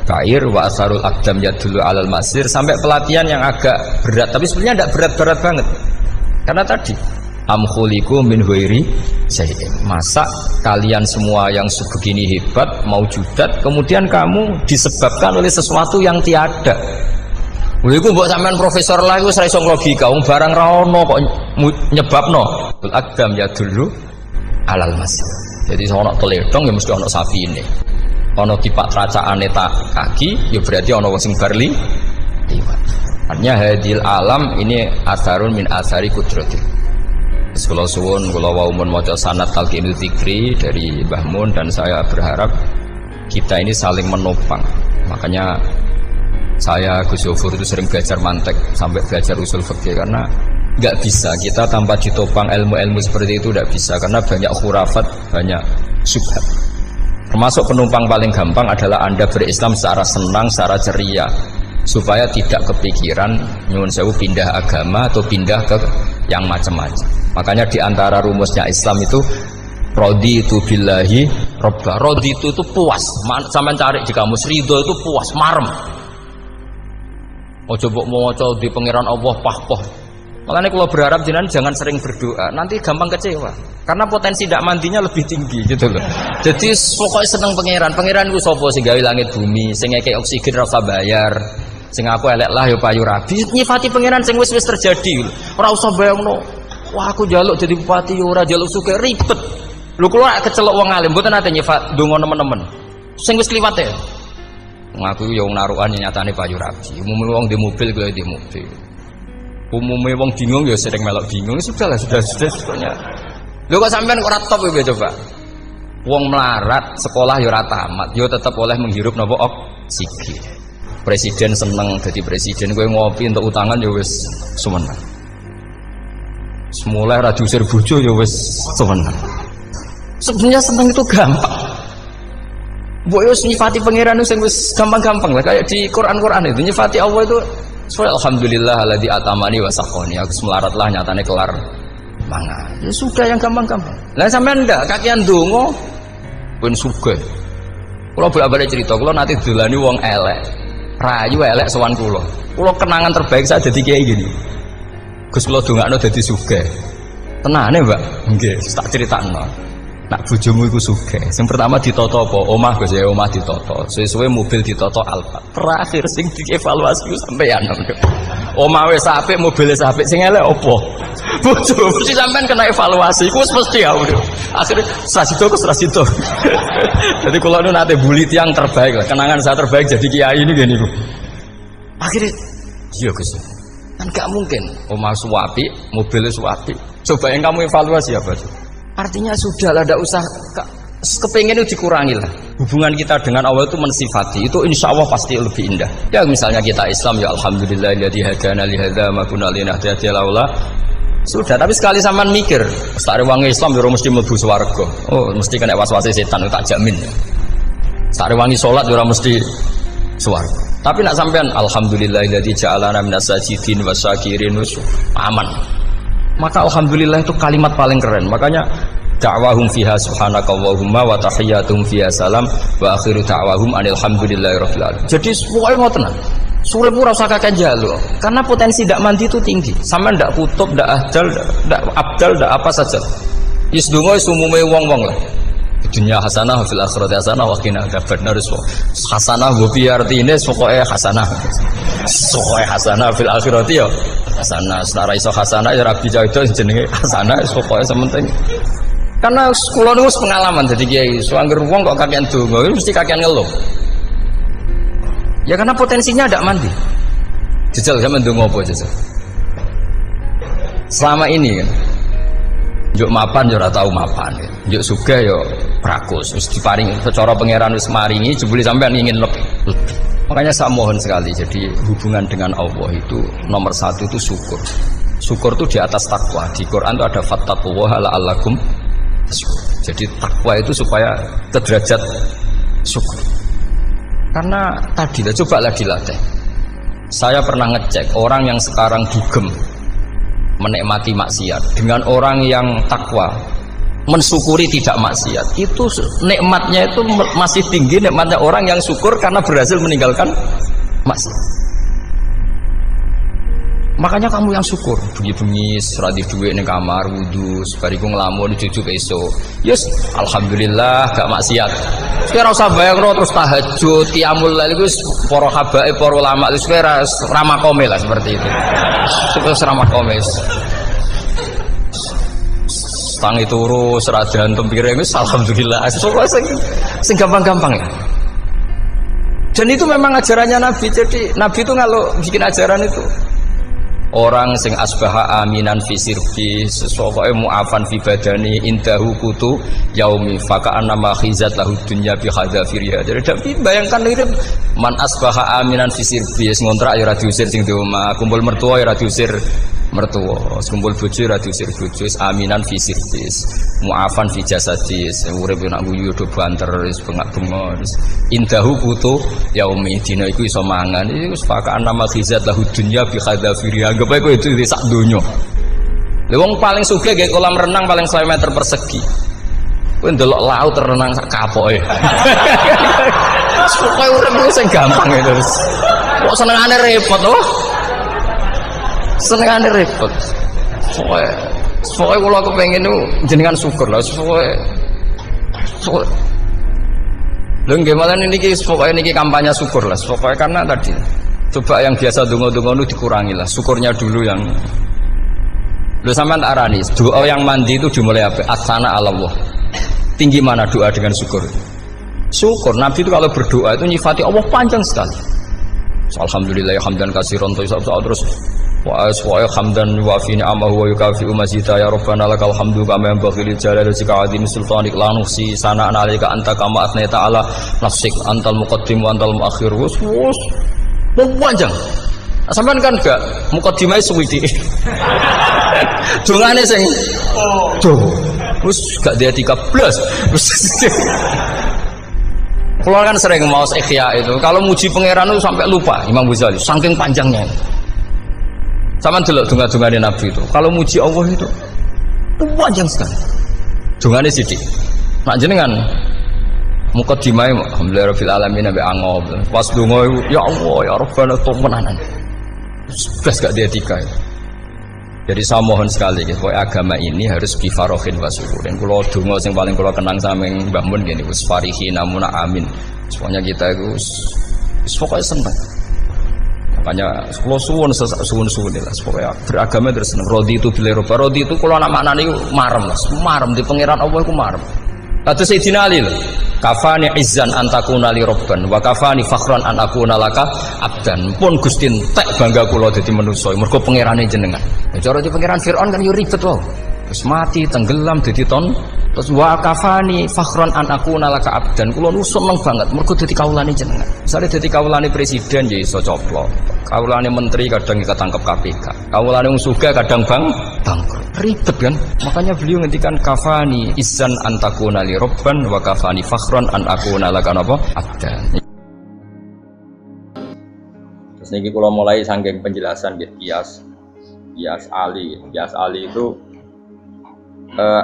ba'ir wa asarul aqdam yadullu alal masir, sampai pelatihan yang agak berat tapi sebenarnya tidak berat-berat banget karena tadi am khuliqu min ghairi syai'in, masa kalian semua yang sebegini hebat maujudat kemudian kamu disebabkan oleh sesuatu yang tiada. Iku mbok sampean profesor lah iku ora iso logika wong barang ra ono kok nyebabno al-aqdam yadullu alal masir. Jadi ono teledong ya mesti ono sapi ini. Ono kipak tracaane tak kaki ya berarti ono wong sing barli liwat. Artinya hadil alam ini asarun min asari kudrati. Kula suwun kula wau mun maca sanad talqinul dzikri dari Mbah Mun dan saya berharap kita ini saling menopang. Makanya saya Gus Yofur itu sering belajar mantek sampai belajar usul fikih karena nggak bisa kita tanpa ditopang ilmu-ilmu seperti itu, tidak bisa karena banyak khurafat, banyak syubhat. Termasuk penumpang paling gampang adalah Anda berislam secara senang, secara ceria supaya tidak kepikiran nyuwun sewu pindah agama atau pindah ke yang macam-macam. Makanya diantara rumusnya Islam itu raditu billahi robba. Raditu itu puas, sampean cari di kamus, ridho itu puas, marem. Ojo mbok maca di pangeran Allah pah-pah. Makanya kalau berharap jenengan jangan sering berdoa, nanti gampang kecewa. Karena potensi tidak mandinya lebih tinggi gitu loh. Jadi pokoknya seneng pangeran. Pangeran ku sapa sing gawe langit bumi, sing ngekek oksigen ora usah bayar. Sing aku elek lah ya payu rabi. Nyifati pangeran sing wis terjadi. Ora usah bayangno. Wah aku njaluk jadi bupati ya ora njaluk sugih ribet. Lho kula kecelok wong alim mboten nate nyifat donga nemen-nemen. Sing wis kliwat ya. Ngaku ya wong narukan nyatane payu rabi. Umume wong di mobil kuwi di mobil. Umumnya wong bingung ya sering melok bingung, sudah sebetulnya. Lho kok sampean ora top ya coba. Wong melarat sekolah ya ora tamat, ya tetep oleh menghirup napa oksigen. Presiden seneng dadi presiden, kowe ngopi untuk utangan ya wis sumeneng. Semula ra diusir bojo ya wis sumeneng. Sebenarnya seneng itu gampang. Mbok yo nyifati pangeran sing wis gampang-gampang lah kayak di Quran itu nyifati Allah itu soalnya alhamdulillah alladzi atamani wa saqani, aku melaratlah nyatane kelar mangan. Ya sudah yang gampang-gampang. Lah sampean ndak kakean donga pun sugih. Kula bolak-balik cerita, kula nanti dolani wong elek. Rayu elek sowan kula. Kula kenangan terbaik saya dadi kiai gini. Gus kula dongakno dadi sugih. Tenane, Mbak? Nggih, tak critakno. Nak bojomu iku sugih. Sing pertama ditoto apa? Omah Gus ya, omah ditoto. Suwe-suwe mobil ditoto Alfa. Terakhir sing dievaluasi ku sampeyan. Omah wis apik, mobil wis apik, sing elek apa? Bojo mesti sampean kena evaluasi. Iku wis mesti ya. Akhire Sasido. Jadi kula nu nate bulit yang terbaik lah. Kenangan saya terbaik jadi kiai ini gini niku. Akhirnya iya Gus. Kan gak mungkin omah suwapi, mobil suwapi. Coba yang kamu evaluasi apa tuh? Artinya sudah lah, tidak usah kepengen itu dikurangi lah. Hubungan kita dengan Allah itu mensifati, itu insya Allah pasti lebih indah. Ya misalnya kita Islam, ya alhamdulillahilladzi hadana li hadza ma kunna linahtadiya laula. Sudah, tapi sekali sampean mikir, sare wong Islam yo mesti mlebu swarga. Oh, mesti kena was-wase setan, tak jamin. Sare wangi salat yo mesti swarga. Tapi nak sampean alhamdulillahilladzi ja'alana minas sajidin wasyakirin aman. Maka alhamdulillah itu kalimat paling keren. Makanya da'wahum fiha subhanakallahumma wa tahiyyatuhum fiha salam wa akhiru da'wahum alhamdulillahirabbil alamin. Jadi pokoknya ngoten. Surip ora usah kakek njaluk. Karena potensi ndak mandi itu tinggi. Sama ndak kutub, ndak ahdal, ndak abdal, ndak apa saja. Wis donga wis umume wong-wong lah. dunya hasanah fil akhirati hasanah wa qina adzabannar. Hasanah mbok piye artine pokoke hasanah. Pokoke hasanah fil akhirati ya hasanah. Nek iso hasanah ya rabi caido jenenge hasanah pokoke sementing. Karena kula niku pengalaman dadi kiai, suangger wong kok kakean donga mesti kakean ngeluh. Ya karena potensinya ada mandi. Jajal sampean ndonga apa jajal? Selama ini kan njuk mapan yo ora tau mapan. Njuk sugih yo prakus, wis diparing secara pangeran wis maringi jebule sampean ingin lebih. Makanya saya mohon sekali, jadi hubungan dengan Allah itu nomor satu itu syukur. Syukur itu di atas takwa. Di Quran itu ada fattaqullaha la'allakum tashkurun. Jadi takwa itu supaya ke derajat syukur. Karena tadi lah, cobalah dilatih. Saya pernah ngecek orang yang sekarang dugem menikmati maksiat dengan orang yang takwa mensyukuri tidak maksiat, itu nikmatnya itu masih tinggi nikmatnya orang yang syukur karena berhasil meninggalkan maksiat. Makanya kamu yang syukur, bengi-bengi seradi duit ning kamar wudu, bariku ngelamun dijujuk esuk. Yes, alhamdulillah gak maksiat. Ora usah bayang terus tahajud, qiyamul lail iku para habaib, para ulama wis ora makome lah seperti itu. Wis ora makome. Tangi turu serajan tempiring wis alhamdulillah. Sing gampang-gampang ya. Dan itu memang ajarannya Nabi. Jadi Nabi itu kalau bikin ajaran itu orang sing asbaha aminan fi sirbi sesuai mu'afan fi badani indahu kutu yaumi faka'an nama khizat lahu dunya bi khadzafiriha. Jadi bayangkan itu man asbaha aminan fi sirbi ngontrak ya ora diusir sing di omah, kumpul mertua ya ora diusir mertua, kumpul bojo ora diusir bojo, aminan fi sirbi mu'afan fi jasadis urip nak guyu do banter wis bengak-bengok indahu kutu yaumi dina iku iso mangan iku faka'an nama khizat lahu dunya bi khadzafiriha. Anggap aja itu di sak donya. Lha wong paling sugih nggih kolam renang paling 100 meter persegi. Kowe ndelok laut renang sak kapoke. Pokoke urip iku sing gampang itu. Kok senengane repot loh. Senengane repot. Pokoke kula kepengin niku jenengan syukur lah. Pokoke lho nggih malah niki pokoke niki kampanye syukur lah. Pokoke karena tadi coba yang biasa dongo-dongo itu dikurangi lah, syukurnya dulu yang lu sampean tak arani doa yang mandi itu dimulai apa? Asana Allah. Tinggi mana doa dengan syukur? Syukur. Nabi itu kalau berdoa itu nyifati Allah panjang sekali. Alhamdulillah hamdan katsiran terus wa hamdan wa fi ni'amahu wa yukafi'u mazida ya rabbana lakal hamdu kama yanbaghi li jalali wajhika 'azimi sultanik la nuhsi sana'an 'alaika anta kama athnayta 'ala nafsik antal muqaddim wa antal muakhir. Wus panjang. Sampean kan gak mukadimah suwidi. Dongane sing wis gak dia 13. Kalau kan sering maos ikhya itu, kalau muji pangeran itu sampai lupa Imam Ghazali, saking panjangnya. Sampean delok donga-dongane Nabi itu. Kalau muji Allah itu panjang sekali. Dongane sithik. Nek jenengan mukadimah alhamdulillah rabbil alamin nabi angob pas donga ya Allah ya Rabbana temenan blas gak dia tiga. Jadi saya mohon sekali gitu, agama ini harus bifarohin wa syukurin. Kalau donga yang paling kalau kenang sama Mbah Mun gini wis farihin amuna amin. Semuanya kita itu pokoknya senang. Makanya kalau suwun lah pokoknya beragama terus senang. Rodi itu bila rodi itu kalau anak maknane marem lah, marem di pangeran Allah itu marem. Kata Sayyidina Ali loh, kafani izzan antakuna li robban wa kafani fakhran an akuna laka abdan. Pun Gusti entek bangga kula dadi manusa mergo pangerane jenengan. Cara di pangeran Firaun kan yo ribet wae. Terus mati tenggelam dadi ton. Terus wa kafani fakhran an akuna laka abdan. Kula nu seneng banget mergo dadi kawulane jenengan. Misale dadi kawulane presiden ya iso coplok. Kawulane menteri kadang ketangkep KPK. Kawulane wong sugih kadang bangkrut. Ribet kan? Makanya beliau ngendikan kafani izzan antakuna li robban wa kafani fakhran an akuna laka napa abdan. Terus niki kula mulai saking penjelasan nggih kias Ali itu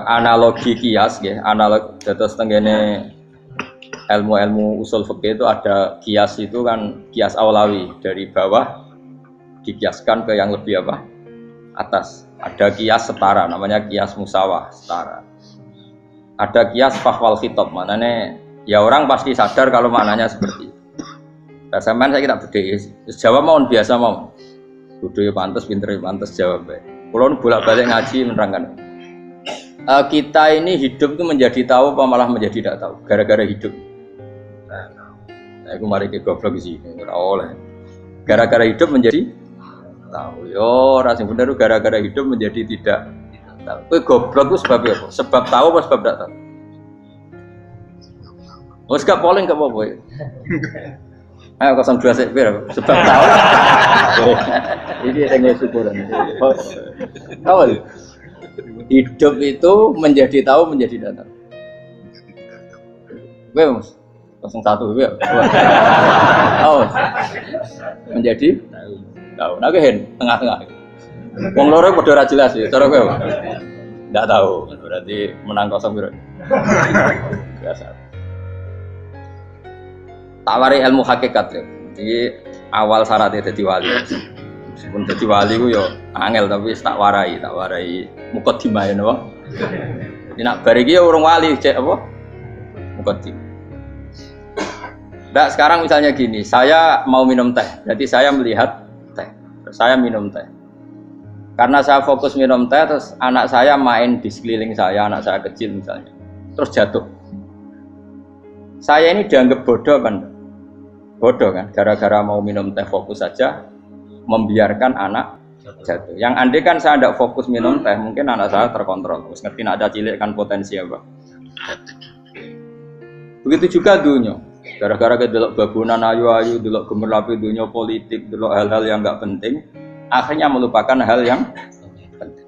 analogi kias nggih, analog dados tengene ilmu-ilmu usul fikih itu ada kias itu kan kias aulawi dari bawah dikiaskan ke yang lebih atas. Ada kias setara namanya kias musawah setara. Ada kias fahwal khitab, maknanya ya orang pasti sadar kalau maknanya seperti itu. Nah, sampean saya kita bedhe. Jawab mau biasa mau. Kudu ya pantes, pinter ya pantes jawab bae. Kulo bolak-balik ngaji menerangkan. Kita ini hidup itu menjadi tahu apa malah menjadi tidak tahu gara-gara hidup. Nah, aku mari ke goblok sih, ora oleh. Gara-gara hidup menjadi tahu. Yo, ora sing bener gara-gara hidup menjadi tidak tahu. Kowe goblok ku sebab apa? Sebab tahu apa sebab tidak tahu? Wes gak polling gak apa-apa. Ayo 02 sik pir sebab tahu. Ini yang syukuran. Tahu. Hidup itu menjadi tahu menjadi tidak tahu. Kowe Mas 01 kowe. Oh. Menjadi tahu. Nah kowe tengah-tengah. Wong loro padha ora jelas ya, cara kowe. Enggak tahu. Berarti menang 0 piro. Biasa. Tawari ilmu hakikat ya. Jadi awal syaratnya jadi wali. Meskipun jadi wali ku yo angel tapi tak warai mukadimah ya napa. Jadi nak bar iki urung wali cek apa? Mukadim. Nah, sekarang misalnya gini, saya mau minum teh. Jadi saya melihat teh. Saya minum teh. Karena saya fokus minum teh terus anak saya main di sekeliling saya, anak saya kecil misalnya. Terus jatuh. Saya ini dianggap bodoh kan? Bodoh kan? Gara-gara mau minum teh fokus saja, membiarkan anak jatuh. Yang andai kan saya tidak fokus minum teh, mungkin anak saya terkontrol. Terus ngerti nak ada cilik kan potensi apa? Begitu juga dunia. Gara-gara kita delok babunan ayu-ayu, delok gemerlapi dunia politik, delok hal-hal yang nggak penting, akhirnya melupakan hal yang penting.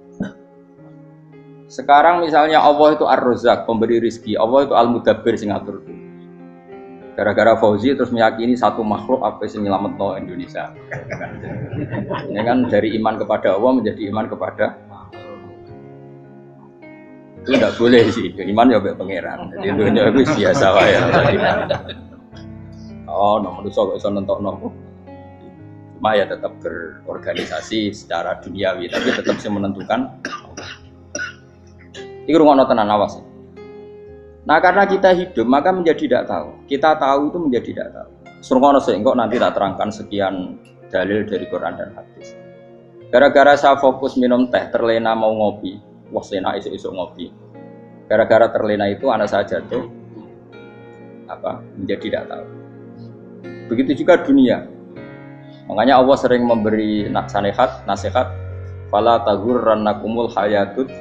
Sekarang misalnya Allah itu Ar-Razzaq, pemberi rizki, Allah itu Al-Mudabbir sing ngatur. Gara-gara Fauzi terus meyakini satu makhluk apa sing nyelametno Indonesia. Ini kan dari iman kepada Allah menjadi iman kepada itu tidak boleh sih, iman ya mbek pangeran. Jadi dunia itu biasa wae ya. Oh, nomor manusia kok iso nentokno. Cuma ya tetap berorganisasi secara duniawi, tapi tetap sih menentukan. Iki rungokno tenan awas. Nah karena kita hidup maka menjadi tidak tahu. Kita tahu itu menjadi tidak tahu. Surungono sehingga nanti tak terangkan sekian dalil dari Quran dan hadis. Gara-gara saya fokus minum teh, terlena mau ngopi, wah sena isuk-isuk ngopi. Gara-gara terlena itu anak saya jatuh, menjadi tidak tahu. Begitu juga dunia. Makanya Allah sering memberi nasihat, fala taghurrannakumul hayatud.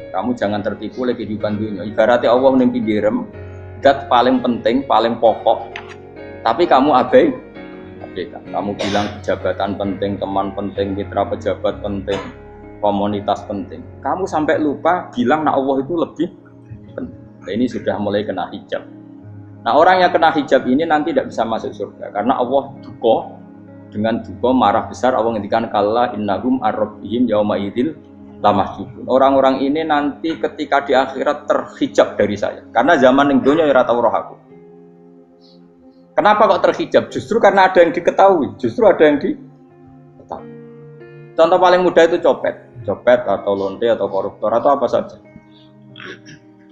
Kamu jangan tertipu oleh kehidupan dunia. Ibaratnya Allah menimpi direm, dat paling penting, paling pokok. Tapi kamu abaikan. Kamu bilang jabatan penting, teman penting, mitra pejabat penting, komunitas penting. Kamu sampai lupa bilang nak Allah itu lebih penting. Nah, ini sudah mulai kena hijab. Nah orang yang kena hijab ini nanti tidak bisa masuk surga karena Allah duka dengan duka marah besar. Allah ngendikan kalla innahum ar-rabbihim yauma idzil lamahjubun. Orang-orang ini nanti ketika di akhirat terhijab dari saya. Karena zaman yang dunia ora tau roh aku. Kenapa kok terhijab? Justru karena ada yang diketahui. Justru ada yang diketahui. Contoh paling mudah itu copet atau lonte atau koruptor atau apa saja.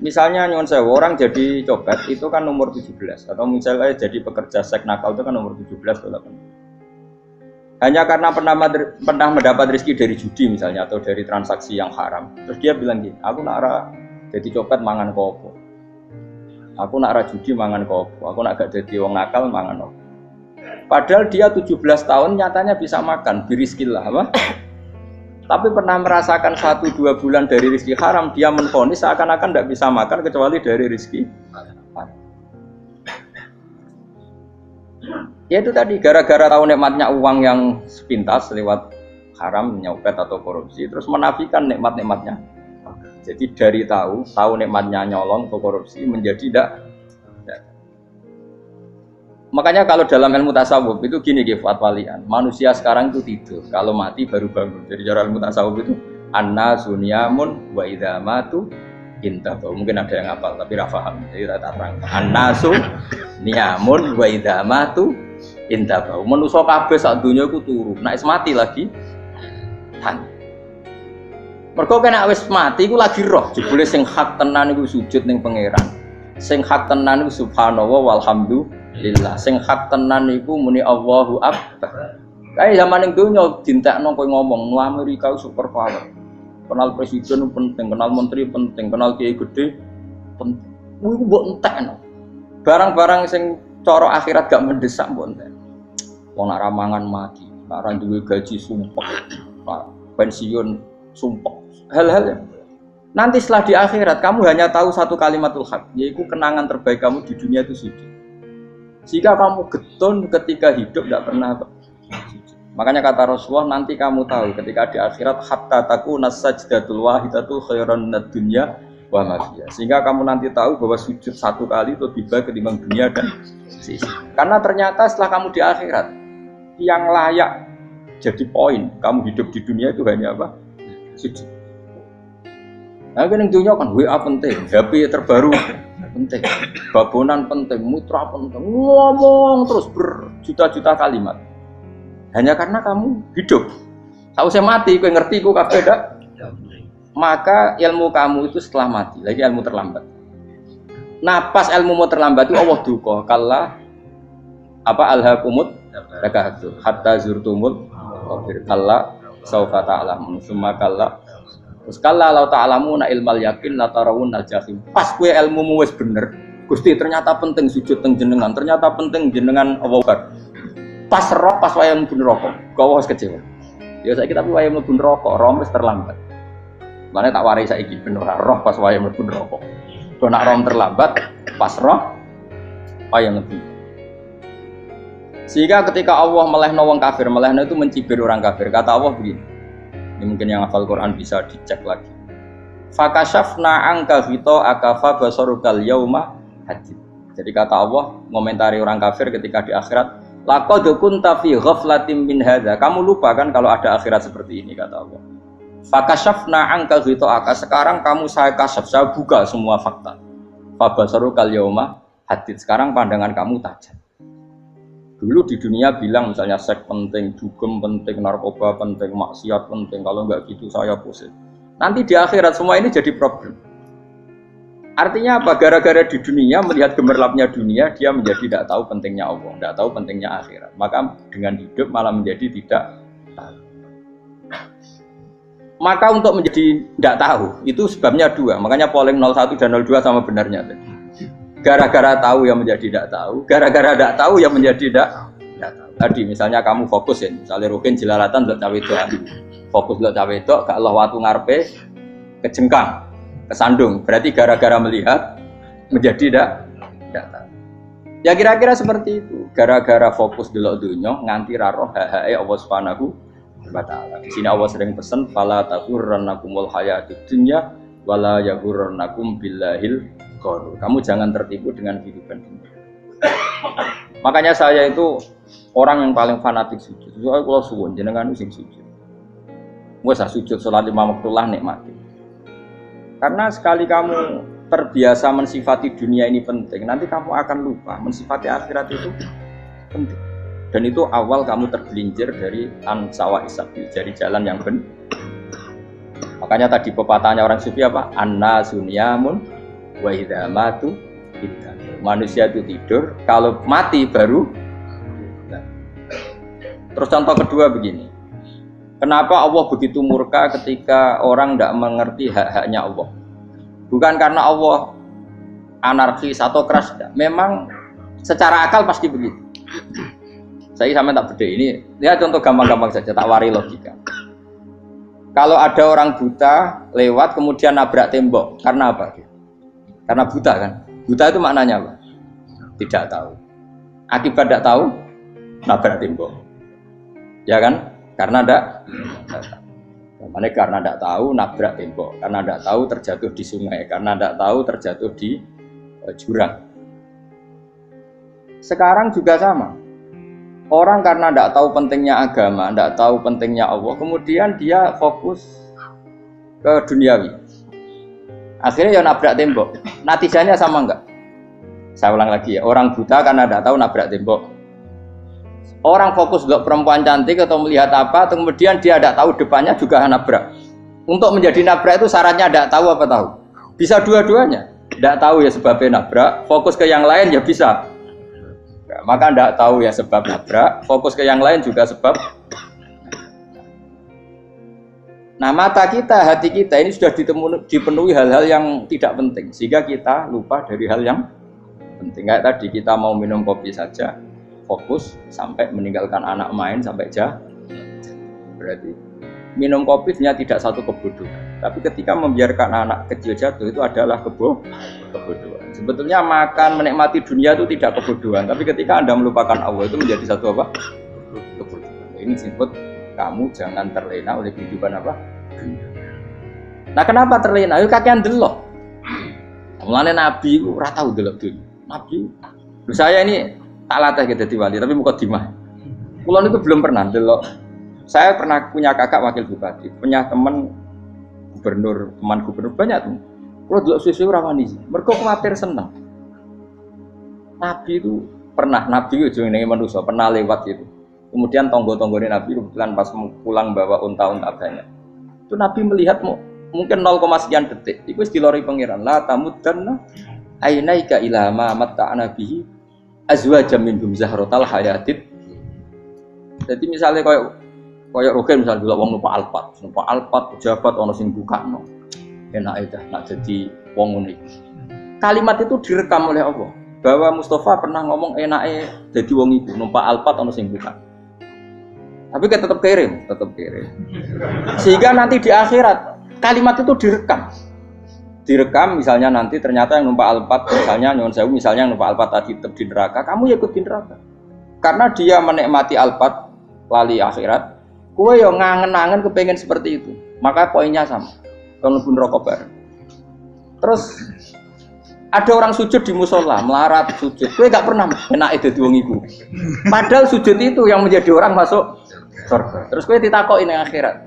Misalnya nyuwun sewu orang jadi copet itu kan umur 17 atau misalnya jadi pekerja seks nakal itu kan umur 17 atau 18. Hanya karena pernah mendapat rezeki dari judi misalnya atau dari transaksi yang haram. Terus dia bilang gini, aku nak jadi copet mangan kopo. Aku nak judi mangan kopo. Aku nak gak jadi wong nakal mangan kopo. Padahal dia 17 tahun nyatanya bisa makan, birizkillah apa? Tapi pernah merasakan 1-2 bulan dari rezeki haram, dia menvonis seakan-akan tidak bisa makan kecuali dari rezeki haram. Ya itu tadi, gara-gara tahu nikmatnya uang yang sepintas lewat haram, nyopet atau korupsi, terus menafikan nikmat-nikmatnya. Jadi dari tahu nikmatnya nyolong atau korupsi menjadi tidak. Makanya kalau dalam ilmu tasawuf itu gini fatwalian, manusia sekarang itu tidur, kalau mati baru bangun. Jadi cara ilmu tasawuf itu annasu niyamun wa idza matu intahu. Mungkin ada yang hafal tapi ora paham. Jadi tak terang. Annasu niyamun wa idza matu intahu. Manusa kabeh sak donya iku turu. Nek mati lagi tan. Mergo kena wis mati iku lagi roh, jebule sing hak tenan iku sujud ning pangeran. Sing hak tenan iku subhanallah walhamdulillah. Sing hak tenan iku muni Allahu akbar. Kae zaman ning donya dintekno kowe ngomong, "Nu Amerika super power." Kenal presiden penting, kenal menteri penting, kenal kiai gede penting. Iku mbok entekno. Barang-barang sing cara akhirat gak mendesak mbok entek. Wong nek ramangan mati, ora duwe gaji sumpek. Pensiun sumpek. Hal-hal nanti setelah di akhirat kamu hanya tahu satu kalimatul haq, yaitu kenangan terbaik kamu di dunia itu sujud. Jika kamu getun ketika hidup tidak pernah sujud. Makanya kata Rasulullah, nanti kamu tahu ketika di akhirat hatta takuna sajdatul wahidatu khairan minad dunya wa ma fiha. Sehingga kamu nanti tahu bahwa sujud satu kali itu lebih baik ketimbang dunia dan sisi. Karena ternyata setelah kamu di akhirat yang layak jadi poin kamu hidup di dunia itu hanya apa? Sujud. Nah, yang dunia kan WA penting, HP terbaru penting, babonan penting, mutra penting, ngomong terus berjuta-juta kalimat. Hanya karena kamu hidup. Tahu saya mati, kau ngerti, kau kabeh dak. Maka ilmu kamu itu setelah mati, lagi ilmu terlambat. Nah, pas ilmu mau terlambat itu Allah duka, kalla apa alhaqumut takahatu hatta zurtumul qabir kalla saufa ta'lamun summa kalla. Terus kalla law ta'lamuna ilmal yakin la tarawunnal jahim. Pas kowe ilmumu wis bener, Gusti ternyata penting sujud teng jenengan, ternyata penting jenengan Allah Akbar. Pas roh pas wayang mlebu neraka, kowe wis kecewa. Ya saiki tapi wayang mlebu neraka, roh wis terlambat. Mane tak warai saiki ben ora roh pas wayang mlebu neraka. Do nak roh terlambat, pas roh wayang mlebu. Sehingga ketika Allah melehno wong kafir, melehno itu mencibir orang kafir. Kata Allah begini. Ini mungkin yang hafal Quran bisa dicek lagi. Fakashafna angka fito akafa basarukal yauma hadid. Jadi kata Allah ngomentari orang kafir ketika di akhirat, laqad kunta fi ghaflatin min hadza. Kamu lupa kan kalau ada akhirat seperti ini, kata Allah. Fakashafna angka fito aka. Sekarang kamu saya kasaf, saya buka semua fakta. Fa basarukal yauma hadid. Sekarang pandangan kamu tajam. Dulu di dunia bilang misalnya seks penting, dugem penting, narkoba penting, maksiat penting. Kalau enggak gitu saya pusing. Nanti di akhirat semua ini jadi problem. Artinya apa? Gara-gara di dunia melihat gemerlapnya dunia, dia menjadi tidak tahu pentingnya Allah, tidak tahu pentingnya akhirat. Maka dengan hidup malah menjadi tidak tahu. Maka untuk menjadi tidak tahu itu sebabnya dua. Makanya polling 01 dan 02 sama benarnya. Gara-gara tahu yang menjadi tidak tahu, gara-gara tidak tahu yang menjadi tidak tahu. Tadi misalnya kamu fokus ya, misalnya rukin jelalatan untuk cawe itu, fokus untuk cawe itu, gak Allah waktu ngarepe kejengkang, kesandung. Berarti gara-gara melihat menjadi tidak tahu. Ya kira-kira seperti itu. Gara-gara fokus delok dunya nganti ra roh hak-hake Allah Subhanahu wa taala. Di sini Allah sering pesan fala taghurrannakumul hayatud dunya wala yaghurrannakum billahil ghurur. Kamu jangan tertipu dengan kehidupan dunia. Makanya saya itu orang yang paling fanatik sujud. Soalnya kalau suwun jenengan sing sujud. Wes sujud salat 5 waktu lah nikmati. Karena sekali kamu terbiasa mensifati dunia ini penting, nanti kamu akan lupa mensifati akhirat itu penting. Dan itu awal kamu tergelincir dari ansawa isabil, dari jalan yang benar. Makanya tadi pepatahnya orang sufi apa? An-nasu niyamun wa idza matu kita. Manusia itu tidur, kalau mati baru. Terus contoh kedua begini. Kenapa Allah begitu murka ketika orang tidak mengerti hak-haknya Allah? Bukan karena Allah anarkis atau keras, tidak. Memang secara akal pasti begitu. Saya sampai tak beda ini. Lihat contoh gampang-gampang saja, tak wari logika. Kalau ada orang buta lewat kemudian nabrak tembok, karena apa? Karena buta kan? Buta itu maknanya apa? Tidak tahu. Akibat tidak tahu, nabrak tembok. Ya kan? Karena tidak tahu. Karena tidak tahu, nabrak tembok. Karena tidak tahu, terjatuh di sungai. Karena tidak tahu, terjatuh di jurang. Sekarang juga sama. Orang karena tidak tahu pentingnya agama, tidak tahu pentingnya Allah, kemudian dia fokus ke duniawi. Akhirnya ya nabrak tembok. Natijanya sama enggak? Saya ulang lagi ya, orang buta karena tidak tahu nabrak tembok. Orang fokus untuk perempuan cantik atau melihat apa, kemudian dia tidak tahu depannya juga nabrak. Untuk menjadi nabrak itu syaratnya tidak tahu apa tahu? Bisa dua-duanya. Tidak tahu ya sebabnya nabrak, fokus ke yang lain ya bisa. Nah, maka tidak tahu ya sebab nabrak, fokus ke yang lain juga sebab. Nah mata kita, hati kita ini sudah dipenuhi hal-hal yang tidak penting, sehingga kita lupa dari hal yang penting. Kayak tadi kita mau minum kopi saja, fokus sampai meninggalkan anak main sampai jauh. Berarti minum kopi sebenarnya tidak satu kebodohan, tapi ketika membiarkan anak kecil jatuh itu adalah kebodohan. Sebetulnya makan menikmati dunia itu tidak kebodohan, tapi ketika Anda melupakan Allah itu menjadi satu apa? Kebodohan. Ini disebut kamu jangan terlena oleh kehidupan apa? Nah kenapa terlena? Itu kakean delok. Mulane Nabi itu ora tau delok dunia. Nabi, saya ini tak latih gitu wali, tapi muka dimah. Kulon itu belum pernah delok. Saya pernah punya kakak wakil bupati, punya teman gubernur banyak tuh. Kalau delok susu ora wani, mergo kuwatir seneng. Nabi itu pernah, Nabi itu jenenge manusia, pernah lewat gitu. Kemudian tonggo-tonggone Nabi kebetulan pas pulang bawa unta-unta banyak. Itu Nabi melihat mungkin 0, sekian detik. Itu dilori pangeran. La tamuddanna ainaika ila ma matta'na bihi azwajam minhum zahratal hayatid. Jadi misalnya kayak Rogen misalnya dulu wong numpak Alphard pejabat ono sing bukakno. Enak aja nak jadi wong ngene. Kalimat itu direkam oleh Allah. Bahwa Mustafa pernah ngomong enake jadi wong iku numpak Alphard ono sing buka. Tapi kan tetap kirim. Sehingga nanti di akhirat kalimat itu direkam misalnya nanti ternyata yang numpak Alphard misalnya nyuwun sewu misalnya yang numpak Alphard tadi tetap di neraka, kamu ya ikut di neraka. Karena dia menikmati Alphard lali akhirat, kowe yo ngangen-angen kepengen seperti itu. Maka poinnya sama. Kalau pun rokok bareng. Terus ada orang sujud di musola, melarat sujud. Kowe gak pernah enake dadi wong iku. Padahal sujud itu yang menjadi orang masuk surga. Terus kowe ditakoki ning akhirat.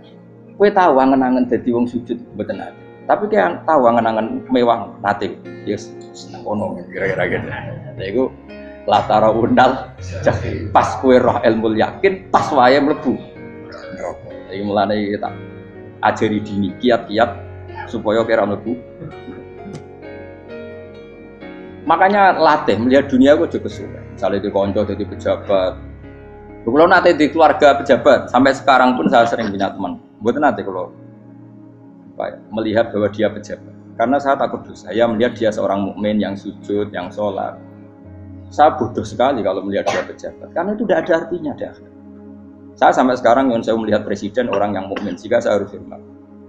Kowe tahu angen-angen dadi wong sujud mboten ate. Tapi kowe tahu angen-angen mewah nate. Yes, ono kira-kira gitu. Lha iku latara undal pas kowe roh ilmu yakin pas wae mlebu neraka. Iki mulane kita ajari dini kiat-kiat supaya kira mlebu. Makanya latih melihat dunia kok juga kesuwen. Misalnya di konco jadi pejabat. Kalau nanti di keluarga pejabat sampai sekarang pun saya sering punya teman. Buat nanti kalau melihat bahwa dia pejabat. Karena saya takut dosa. Saya melihat dia seorang mukmin yang sujud, yang sholat. Saya bodoh sekali kalau melihat dia pejabat. Karena itu tidak ada artinya dah. Saya sampai sekarang yang saya melihat presiden orang yang mukmin, sehingga saya harus hormat.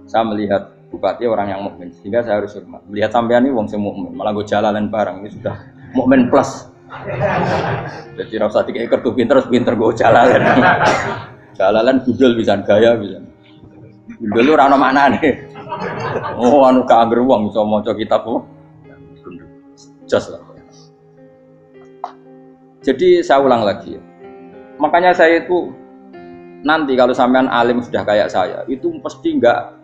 Saya melihat bupati orang yang mukmin, sehingga saya harus hormat. Melihat sampean ini wong sing mukmin, malah gue jalalan barang ini sudah mukmin plus. Jadi rasa tiga ekor tuh pinter gue jalalan. Jalalan budal bisa gaya bisa. Budal lu rano mana nih? Oh anu gak angger wong iso maca kitab kok. Jos lah. Jadi saya ulang lagi ya. Makanya saya itu nanti kalau sampean alim sudah kayak saya, itu pasti nggak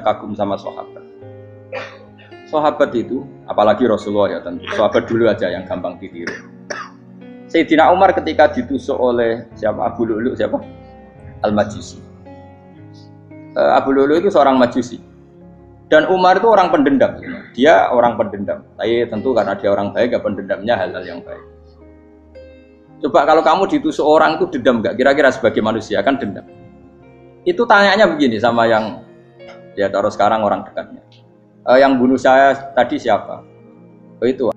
kagum sama sahabat. Sahabat itu, apalagi Rasulullah ya tentu. Sahabat dulu aja yang gampang ditiru. Sayyidina Umar ketika ditusuk oleh siapa? Abu Lu'lu siapa? Al-Majusi. Abu Lu'lu itu seorang Majusi. Dan Umar itu orang pendendam. Dia orang pendendam. Tapi tentu karena dia orang baik, ya pendendamnya hal-hal yang baik. Coba kalau kamu ditusuk orang itu dendam nggak? Kira-kira sebagai manusia kan dendam. Itu tanyanya begini sama yang ya taruh sekarang orang dekatnya. Yang bunuh saya tadi siapa? Oh itu.